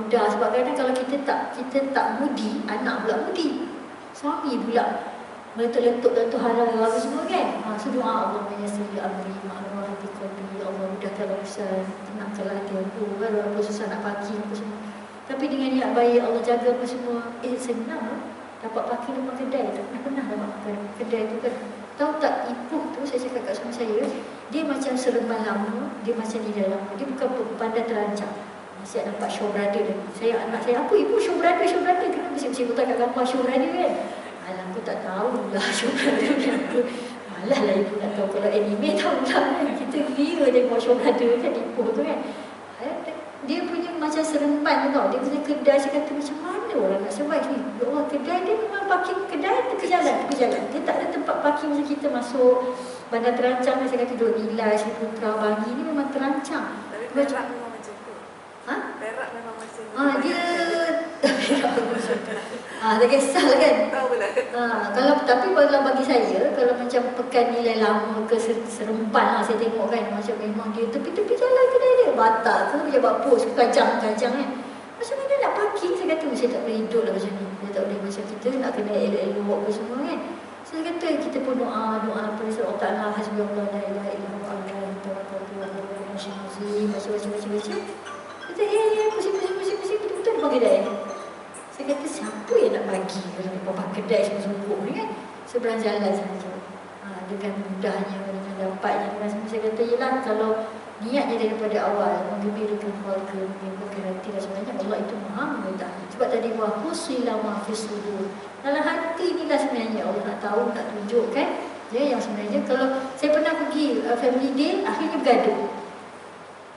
mudah. Sebab kadang kalau kita tak mudi, anak pula mudi, suami pula meletup-letup dalam tu halal apa semua kan. So doa Allah menyesali amri ma'ruf hati qalbi, Allah mudahkan urusan, tenangkanlah hati aku kan, walaupun susah nak parking apa semua. Tapi dengan niat baik Allah jaga apa semua, senang dapat parking depan kedai. Tak pernah dapat makan kedai tu kan. Tahu tak, Ipoh tu saya cakap kat suami saya, dia macam seremban lama, dia macam di dalam, dia bukan pandai terancam. Saya nampak show brother dia. Anak saya, apa Ibu show brother? Kenapa mesti tak kat gambar show brother kan? Alah, aku tak tahu lah show brother kenapa. Malah lah Ibu nak tahu, kalau anime tahu lah kan. Kita kira je buat show brother kan, Ibu tu kan. Dia punya macam seremban tau. Dia punya kedai, saya kata macam mana orang nak survive ni? Ya Allah, kedai dia memang parking kedai tepi jalan. Dia tak ada tempat parking macam kita masuk bandar terancam. Saya kata duduk nilai, saya putra bagi ni memang terancam. Tapi Perak memang macam tu. Perak memang macam tu. Dia tak kisahlah kan. Tahu pula. Tapi kalau bagi saya, kalau macam pekan nilai lama ke seremban lah, saya tengok kan, macam memang dia tepi-tepi jalan kedai dia batal. Kalau dia buat post kajang-kajang kan, macam mana nak parking? Saya kata saya tak boleh hidup lah macam ni. Saya tak boleh macam kita nak kena elok-elok apa semua kan. Saya kata kita pun doa pada Allah Ta'ala, hasbunallah la ilaha illa huwa alaihi tawakkaltu wa huwa rabbul arsyil azim, baca. Kata pusing betul-betul depan kedai. Saya kata siapa yang nak bagi kalau depan kedai semua ni kan, seberang jalan saja. Dengan mudahnya, dengan dapatnya, dengan semua. Saya kata yelah, kalau niatnya daripada awal menggembirakan keluarga, menggembirakan hati, dan sebenarnya Allah itu maha mengetahui. Sebab tadi wa husila ma fi sudur, dalam hati ni lah sebenarnya Allah nak tahu, nak tunjuk kan. Yang sebenarnya kalau saya pernah pergi family day, akhirnya bergaduh.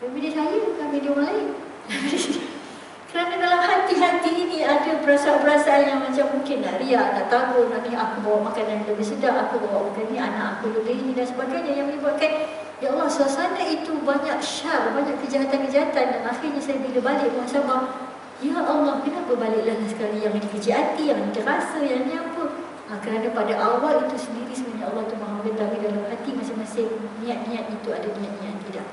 Family day saya bukan family day orang lain. Kerana dalam hati-hati ini ada perasaan-perasaan yang macam mungkin nak riak, nak takut, nanti aku bawa makanan lebih sedap, aku bawa makanan ni, anak aku lebih ini dan sebagainya, yang menyebabkan ya Allah, suasana itu banyak syar, banyak kejahatan-kejahatan. Dan akhirnya saya bila balik muhasabah, ya Allah, kenapa baliklah sekali yang dikecil hati, yang terasa, yang ni apa? Kerana pada awal itu sendiri sebenarnya Allah tu maha mengetahui dalam hati masing-masing niat-niat itu ada niat-niat tidak.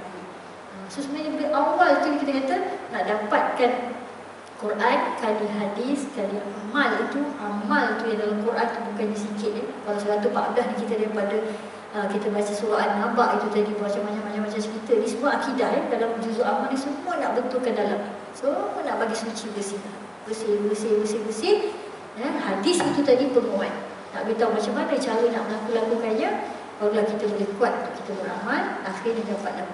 So sebenarnya bila awal tu kita kata nak dapatkan Quran kali hadis kali amal itu yang dalam Quran tu bukannya sikit Kalau 114 ni kita daripada kita baca surah An-Naba itu tadi macam-macam cerita ni semua akidah dalam juzuk amal ni semua nak betulkan dalam. Semua nak bagi suci bersih. Hadis itu tadi penguat. Nak beritahu macam mana cara nak melakukannya, barulah kita boleh kuat untuk kita beramal, akhirnya dapatlah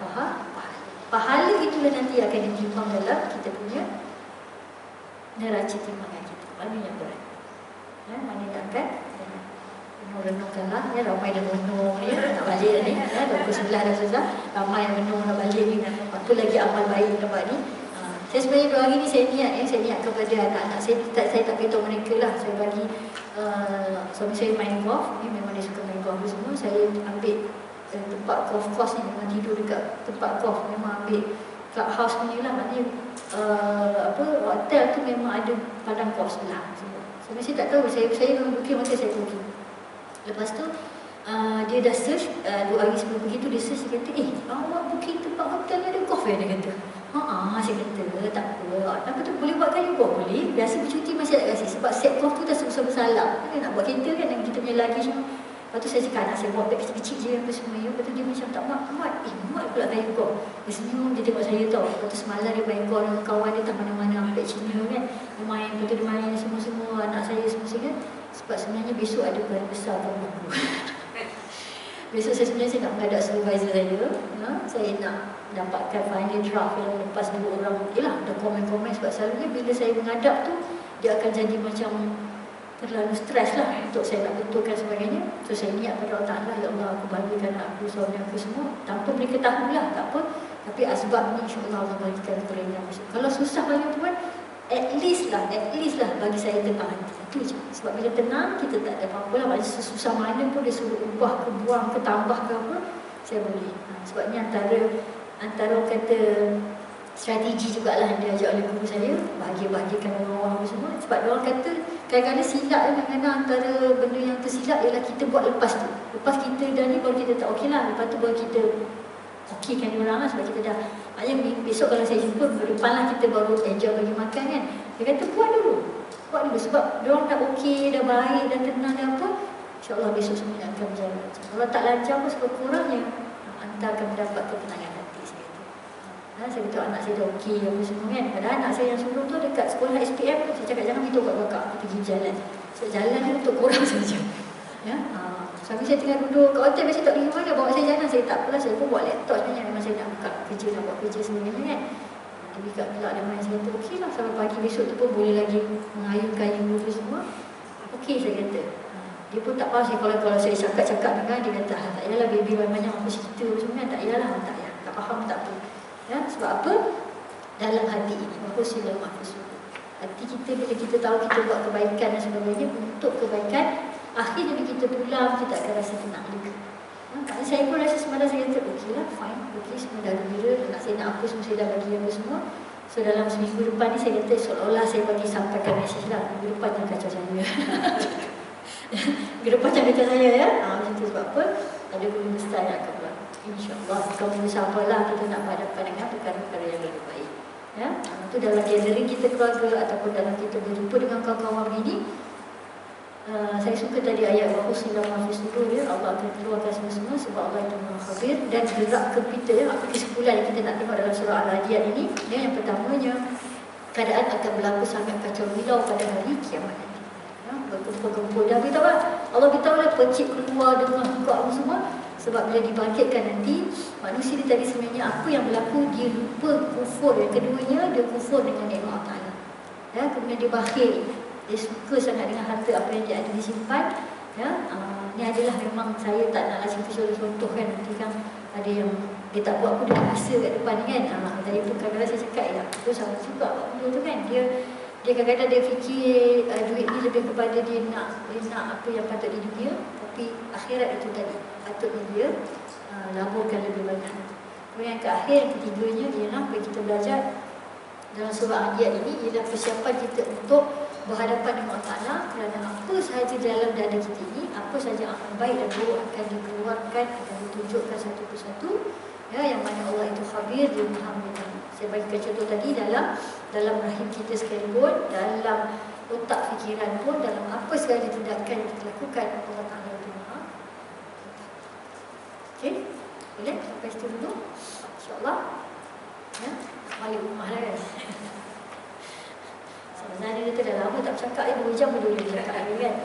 pahala itulah nanti akan ditimbang dalam kita punya neraca timbangan kita. Mana yang berat? Mana yang akan renung-renungkanlah ramai dah renung nak balik ni pukul 11 dah selesai, ramai yang renung nak balik ni, apa lagi amal baik nampak ni. Saya sebenarnya 2 hari ni saya niat kepada anak-anak saya tak beritahu mereka lah. Saya bagi suami saya main golf ni, memang dia suka main golf semua. Saya ambil tempat golf course ni, memang tidur dekat tempat golf, memang ambil clubhouse punya lah, maknanya hotel tu memang ada padang golf sebelah semua. Saya tak tahu, saya memang booking masa saya booking. Lepas tu dia dah search 2 hari sebelum begitu, dia search, dia kata awak booking tempat hotel ada golf dia kata. Saya kata tak apa tu, boleh buat kan juga boleh. Biasa bercuti masih tak kasi sebab set golf tu dah susah bersalah. Nak buat kereta kan dengan kita punya luggage semua. Lepas tu saya cakap anak saya buat beg kecil-kecil je apa semua. Lepas tu dia macam tak muat pula kayu golf. Dia senyum, dia tengok saya tau. Lepas tu semalam dia main golf dengan kawan dia tak mana-mana sampai Cina kan. Dia main, lepas tu dia main semua-semua anak saya semua kan. Sebab sebenarnya besok ada peran besar dalam aku. Besok saya sebenarnya nak menghadap supervisor saya. Saya nak dapatkan final draft yang lepas 2 orang. Yelah, ada komen-komen sebab selalunya bila saya menghadap tu dia akan jadi macam terlalu stres lah untuk saya nak betulkan sebagainya. So saya niat pada Allah Ta'ala, ya Allah aku bahagikan aku, suami aku semua tanpa mereka tahulah, tak apa. Tapi asbab ni insyaAllah Allah bagikan kerendah. Kalau susah banyak tuan, at least lah bagi saya tenang hati. Itu je. Sebab bila tenang kita tak ada apa-apa lah. Maksudnya sesusah mana pun dia suruh ubah ke buang ke tambah ke apa, saya boleh. Sebab ni antara kata strategi jugalah yang diajar oleh guru saya, bahagikan orang-orang semua. Sebab orang kata kadang-kadang silap kadang-kadang antara benda yang tersilap ialah kita buat lepas tu. Lepas kita dah ni baru kita tak okey lah. Lepas tu baru kita okeykan orang lah sebab kita dah. Maknanya besok kalau saya jumpa minggu depan lah kita baru enjoy bagi makan kan. Dia kata buat dulu sebab diorang dah okey, dah baik, dah tenang, dah apa, insyaAllah besok semua akan berjalan. Kalau tak lancar pun sekurang-kurangnya anda akan mendapat ketenangan hati. Saya beritahu anak saya dah okey apa semua kan. Padahal anak saya yang sebelum tu dekat sekolah SPM tu saya cakap jangan beritahu kat kakak, kita pergi jalan. So jalan ni untuk korang saja. Suami saya tengah duduk kat hotel, biasa tak pergi mana, bawa saya jalan. Saya tak apalah, saya pun buat laptop sebenarnya. Memang saya nak buka kerja, nak buat kerja sebenarnya kan. Dia buka pula dia main, saya kata okey lah. Sampai pagi besok tu pun boleh lagi mengayun kayu tu semua. Okey saya kata. Dia pun tak faham kalau saya cakap dengan dia kata tak payahlah baby banyak apa cerita semua kan. Tak payahlah, tak faham tak apa. Sebab apa? Dalam hati ini, mahfusillah mahfusul. Hati kita bila kita tahu kita buat kebaikan dan sebagainya untuk kebaikan, akhirnya bila kita pulang kita akan rasa tenang juga. Saya pun rasa semalam saya kata okey lah, fine, okey, semua dah gembira, anak saya nak apa semua saya dah bagi apa semua. So dalam seminggu depan ni saya kata seolah-olah saya bagi sampaikan mesej lah, minggu depan jangan kacau saya. Minggu depan jangan kacau saya ya. Macam tu sebab apa? Ada guru besar yang akan buat. InsyaAllah kalau bersamalah kita nak berhadapan dengan perkara-perkara yang lebih baik. Itu dalam gathering kita keluarga ataupun dalam kita berjumpa dengan kawan-kawan ini. Saya suka tadi ayat Wahusila Mahfisudur Allah akan keluarkan semua sebab Allah itu Maha Khabir. Dan gerak kita apa kesimpulan yang kita nak tengok dalam surah Al-Adiyat ini, yang pertamanya keadaan akan berlaku sangat kacau balau pada hari kiamat nanti. Berkumpul-kumpul dah beritahu lah. Allah beritahu lah pecik keluar dengan buka semua. Sebab bila dibangkitkan nanti, manusia ni tadi sebenarnya apa yang berlaku, dia lupa kufur. Yang keduanya, dia kufur dengan nikmat Allah Ta'ala. Kemudian dia bakhil. Dia suka sangat dengan harta apa yang dia ada disimpan. Ni adalah memang saya tak naklah cerita contoh kan. Nanti kan ada yang dia tak buat pun dia rasa kat depan ni kan. Tadi pun kadang-kadang saya cakap ya, itu sama juga benda tu kan. Dia kadang-kadang dia fikir duit ni lebih kepada dia nak apa yang patut di dunia. Tapi akhirat itu tadi patutnya dia laburkan lebih banyak. Kemudian yang akhir, yang ketiganya ialah apa kita belajar dalam surah Adiyat ini ialah persiapan kita untuk berhadapan dengan Allah Ta'ala kerana apa sahaja dalam dada kita ini, apa sahaja amal baik dan buruk akan dikeluarkan, akan ditunjukkan satu persatu Ya, yang mana Allah itu khabir, dia maha mengetahui. Saya bagikan contoh tadi dalam rahim kita sekalipun, dalam otak fikiran pun, dalam apa segala tindakan yang kita lakukan, Allah Ta'ala itu maha. Okey, boleh sampai situ dulu, insyaAllah. Ya, balik rumah lah kan. Sebenarnya dia dah lama tak bercakap, 2 jam pun dia bercakap ni kan.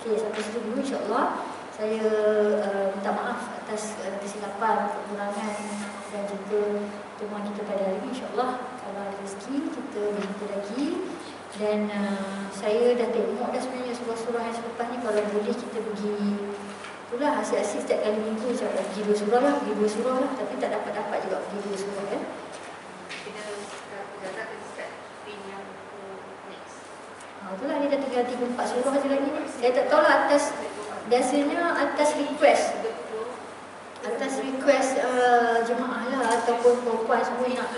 Okey, sampai situ dulu insyaAllah. Saya minta maaf atas kesilapan, kekurangan dan juga pertemuan kita pada hari ini. InsyaAllah kalau ada rezeki kita berjumpa lagi. Dan saya dah tengok dah sebenarnya surah-surah yang selepas ni, kalau boleh kita pergi itulah asyik-asyik setiap kali minggu saya pergi 2 surah lah, pergi 2 surah lah, tapi tak dapat juga pergi 2 surah kan. Itulah dia dah tinggal 3-4 surah je lagi ni. Saya tak tahu lah biasanya atas request jemaah lah ataupun perempuan semua nak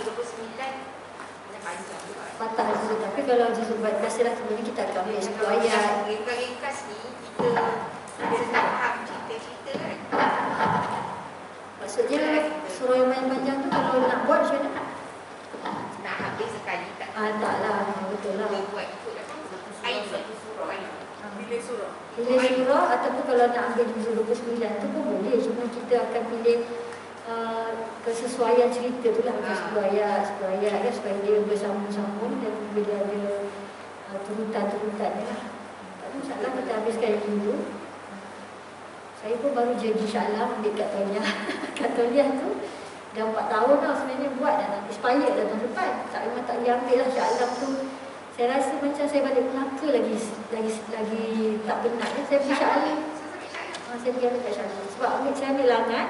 patah dulu. Tapi kalau juzul biasalah sebenarnya kita akan ambil 10 ayat. Ringkas ni kita setahap cerita-cerita kan. Maksudnya surah yang panjang tu kalau nak buat macam mana? Nak habis sekali tak? Taklah, betul lah. Buat ikut ayat satu surah ayat. Pilih surah. Pilih surah ataupun kalau nak ambil juzul 29 tu pun boleh. Cuma kita akan pilih kesesuaian cerita tu lah. 10 ayat kan, supaya dia bersambung-sambung dan bila ada turutan-turutannya lah. Tak ada masalah kita habiskan yang dulu. Saya pun baru je insyaAllah ambil kat Toliah. Kat Toliah tu dah 4 tahun dah sebenarnya buat, dah nak expired dah tahun depan. Memang tak boleh ambil lah insyaAllah tu. Saya rasa macam saya balik Melaka lagi tak penat. Saya pergi insyaAllah. Saya pergi ambil kat insyaAllah. Sebab saya ambil langat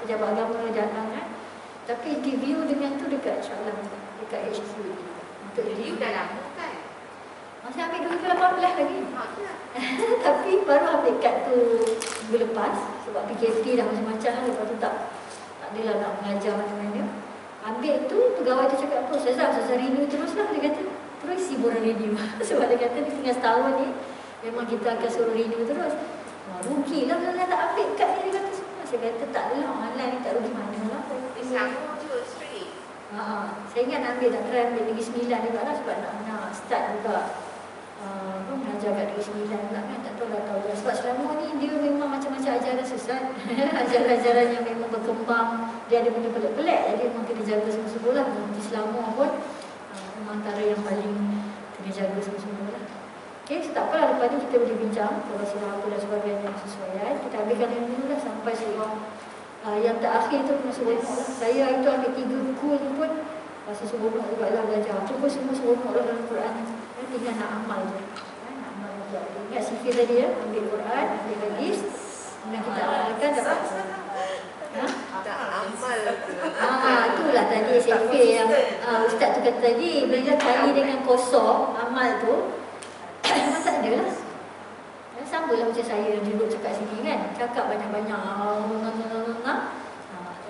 pejabat agama dan langat. Tapi interview dengan tu dekat insyaAllah, dekat HQ. Untuk Review dah lama kan? Saya ambil 2018 lagi. Tapi baru ambil kad tu minggu lepas. Sebab PKP dah macam-macam lah. Lepas tu tak adalah nak mengajar mana-mana. Ambil tu, pegawai tu cakap apa? Saya renew terus lah. Dia kata, terus isi borang renew. Sebab dia kata, tinggal setahun ni memang kita akan suruh renew terus. Rugi lah kalau tak ambil kad ni. Dia kata semua. Saya kata, tak adalah online ni, tak rugi mana lah. Sama je straight. Saya ingat nak ambil, nak try ambil Negeri Sembilan juga lah. Sebab nak start juga mengajar kat Negeri Sembilan pula kan. Tak tahu dah tahu dah. Sebab selama ni dia memang macam-macam ajaran sesat. Ajaran-ajaran yang memang berkembang. Dia ada benda pelik-pelik. Jadi memang kena jaga semua-semua lah. Di Selama pun memang antara yang paling kena jaga semua-semua lah. Okay, so tak apalah, lepas ni kita boleh bincang kalau surah apa dan sebagainya kesesuaian. Kita ambilkan yang dulu lah sampai surah yang terakhir tu kena seronok lah. Saya itu ambil 3 kul pun rasa seronok juga lah belajar. Itu pun semua seronok lah dalam Quran. Tinggal nak amal je. Nak amal juga. Ingat sifir tadi ya, ambil Quran, ambil hadis, kemudian kita amalkan dapat. Tak amal tu. Itulah tadi sifir yang ustaz tu kata tadi, bila kali dengan kosong amal tu memang tak ada lah. Sama lah macam saya yang duduk cakap sini kan. Cakap banyak-banyak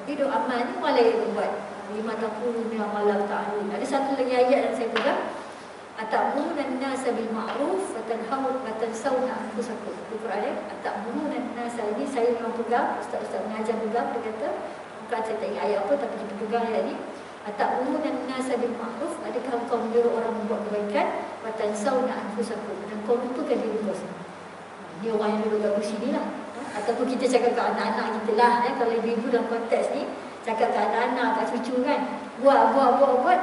tapi duk amal ni malah yang buat 5 tahun ni amalah ta'alun. Ada satu lagi ayat yang saya pegang, atamuruna an-nasa bil ma'ruf wa tansawna anfusakum. Itu Quran ya. Atamuruna an-nasa, ini saya memang pegang, ustaz-ustaz mengajar pegang. Dia kata, bukan saya tak ingat ayat apa, tapi kita pegang ayat ni. Atamuruna an-nasa bil ma'ruf, adakah kau menyuruh orang membuat kebaikan, wa tansawna anfusakum, dan kau lupakan diri kau sendiri. Ni orang yang duduk kat kursi ni lah. Ataupun kita cakap kat anak-anak kita lah. Kalau ibu-ibu dalam konteks ni, cakap kat anak-anak, kat cucu kan, buat,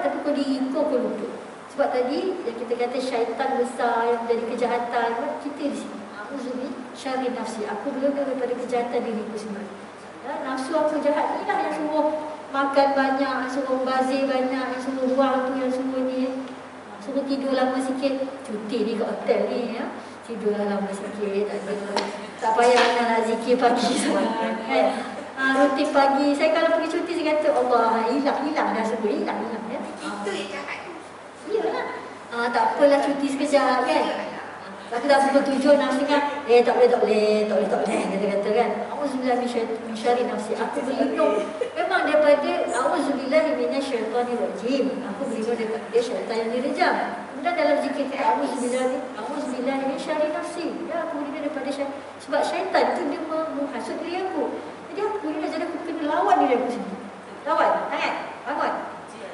tapi kau diri kau lupa. Sebab tadi yang kita kata syaitan besar yang menjadi kejahatan, kita di sini. Auzubi syarri nafsi. Aku berlindung daripada kejahatan diriku sendiri. Nafsu aku jahat ni lah yang suruh makan banyak, yang suruh bazir banyak, yang suruh buang tu, yang suruh ni. Suruh tidur lama sikit. Cuti ni kat hotel ni ya. Tidurlah lama sikit, tak payah nak zikir pagi semua kan. Rutin pagi, saya kalau pergi cuti saya kata Allah, hilang dah semua, hilang ya. Itu yang jahat tu. Iyalah. Tak apalah cuti sekejap kan. Tapi dah pukul 7 nafsi kan, tak boleh kata kan. Auzubillah min syarri nafsi. Aku berlindung memang daripada auzubillah minasyaitonir rajim. Aku berlindung daripada syaitan yang direjam. Kemudian dalam zikir kita auzubillah min syarri nafsi. Ya, aku berlindung daripada syaitan. Sebab syaitan tu dia menghasut diri aku. Jadi aku ni jadi aku kena lawan diri aku sendiri. Lawan, tangan, bangun.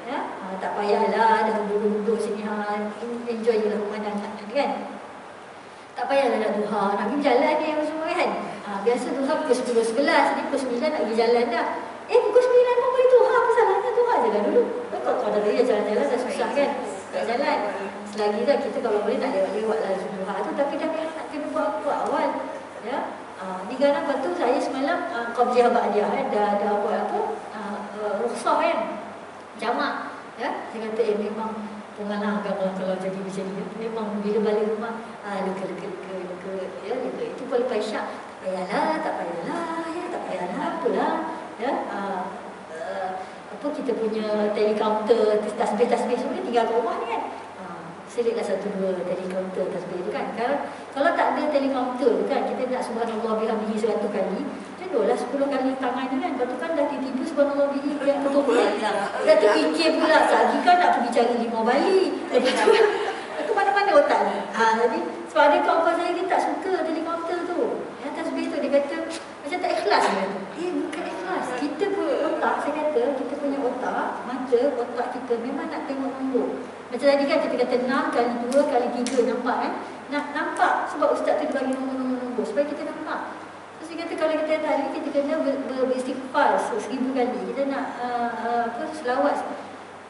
Ya, tak payahlah dah duduk-duduk sini enjoy je lah pemandangan kan. Tak payahlah nak duha, nak pergi jalan ni apa semua kan. Biasa duha pukul 10-11, ni pukul 9 nak pergi jalan dah. Pukul 9 pun boleh duha, apa salahnya duha je lah dulu. Betul kalau dah dia jalan-jalan dah susah kan. Tak jalan. Selagi dah kita kalau boleh nak lewat-lewat lah duha tu, tapi dah memang nak kena buat awal. Ya. Ni kadang lepas tu saya semalam qabjah ba'diyah dah buat apa? Rukhsah kan. Jamak. Ya, saya kata memang pengalah kalau jadi macam ni. Memang bila balik rumah luka ya, luka itu boleh paisyak. Tak payahlah, ya, tak payahlah apalah. Ya, apa kita punya telecounter tasbih semua tinggal kat rumah ni kan. Selitlah 1-2 telecounter tasbih tu kan. Kalau tak ada telecounter tu kan, kita nak subhanallah bihamdihi 100 kali, tentulah 10 kali tangan tu kan. Lepas tu kan dah tiba-tiba subhanallah bihamdihi yang ketumpuk. Dah terfikir pula lagi kan nak pergi cari 5 balik. Lepas tu aku mana-mana otak ni. Jadi sebab ada kawan-kawan saya dia tak suka telecounter tu. Yang tasbih tu dia kata macam tak ikhlas dia kata. Bukan ikhlas. Kita punya otak, saya kata kita punya otak, mata otak kita memang nak tengok nombor. Macam tadi kan kita kata 6 kali 2 kali 3 nampak kan? Nampak sebab ustaz tu dia bagi nombor-nombor supaya kita nampak. Terus dia kata kalau kita tadi kita kena beristighfar 1000 kali. Kita nak selawat.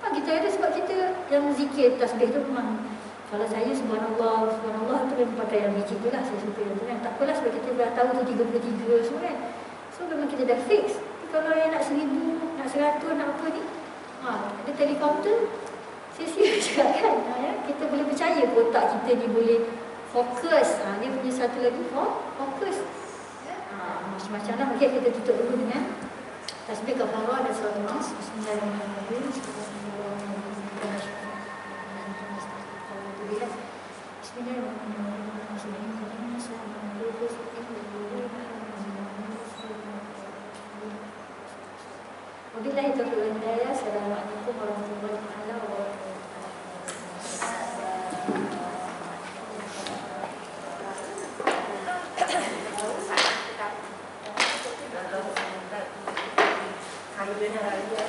Kita ada sebab kita yang zikir tasbih tu memang kalau saya subhanallah tu memang pakai yang biji tu lah, saya suka yang tu kan. Tak apalah sebab kita dah tahu tu 33 semua kan. So memang kita dah fix. Tapi kalau yang nak 1000, nak 100, nak apa ni, ada telecounter, sia-sia juga kan. Ya? Kita boleh percaya otak kita ni boleh fokus. Dia punya satu lagi fokus. Macam-macam lah. Okay, kita tutup dulu dengan tasbih kafarah dan salat Mas. Bismillahirrahmanirrahim. Wabillahi taufiq wal hidayah. Assalamualaikum warahmatullahi wabarakatuh. Kayu dia dah raya.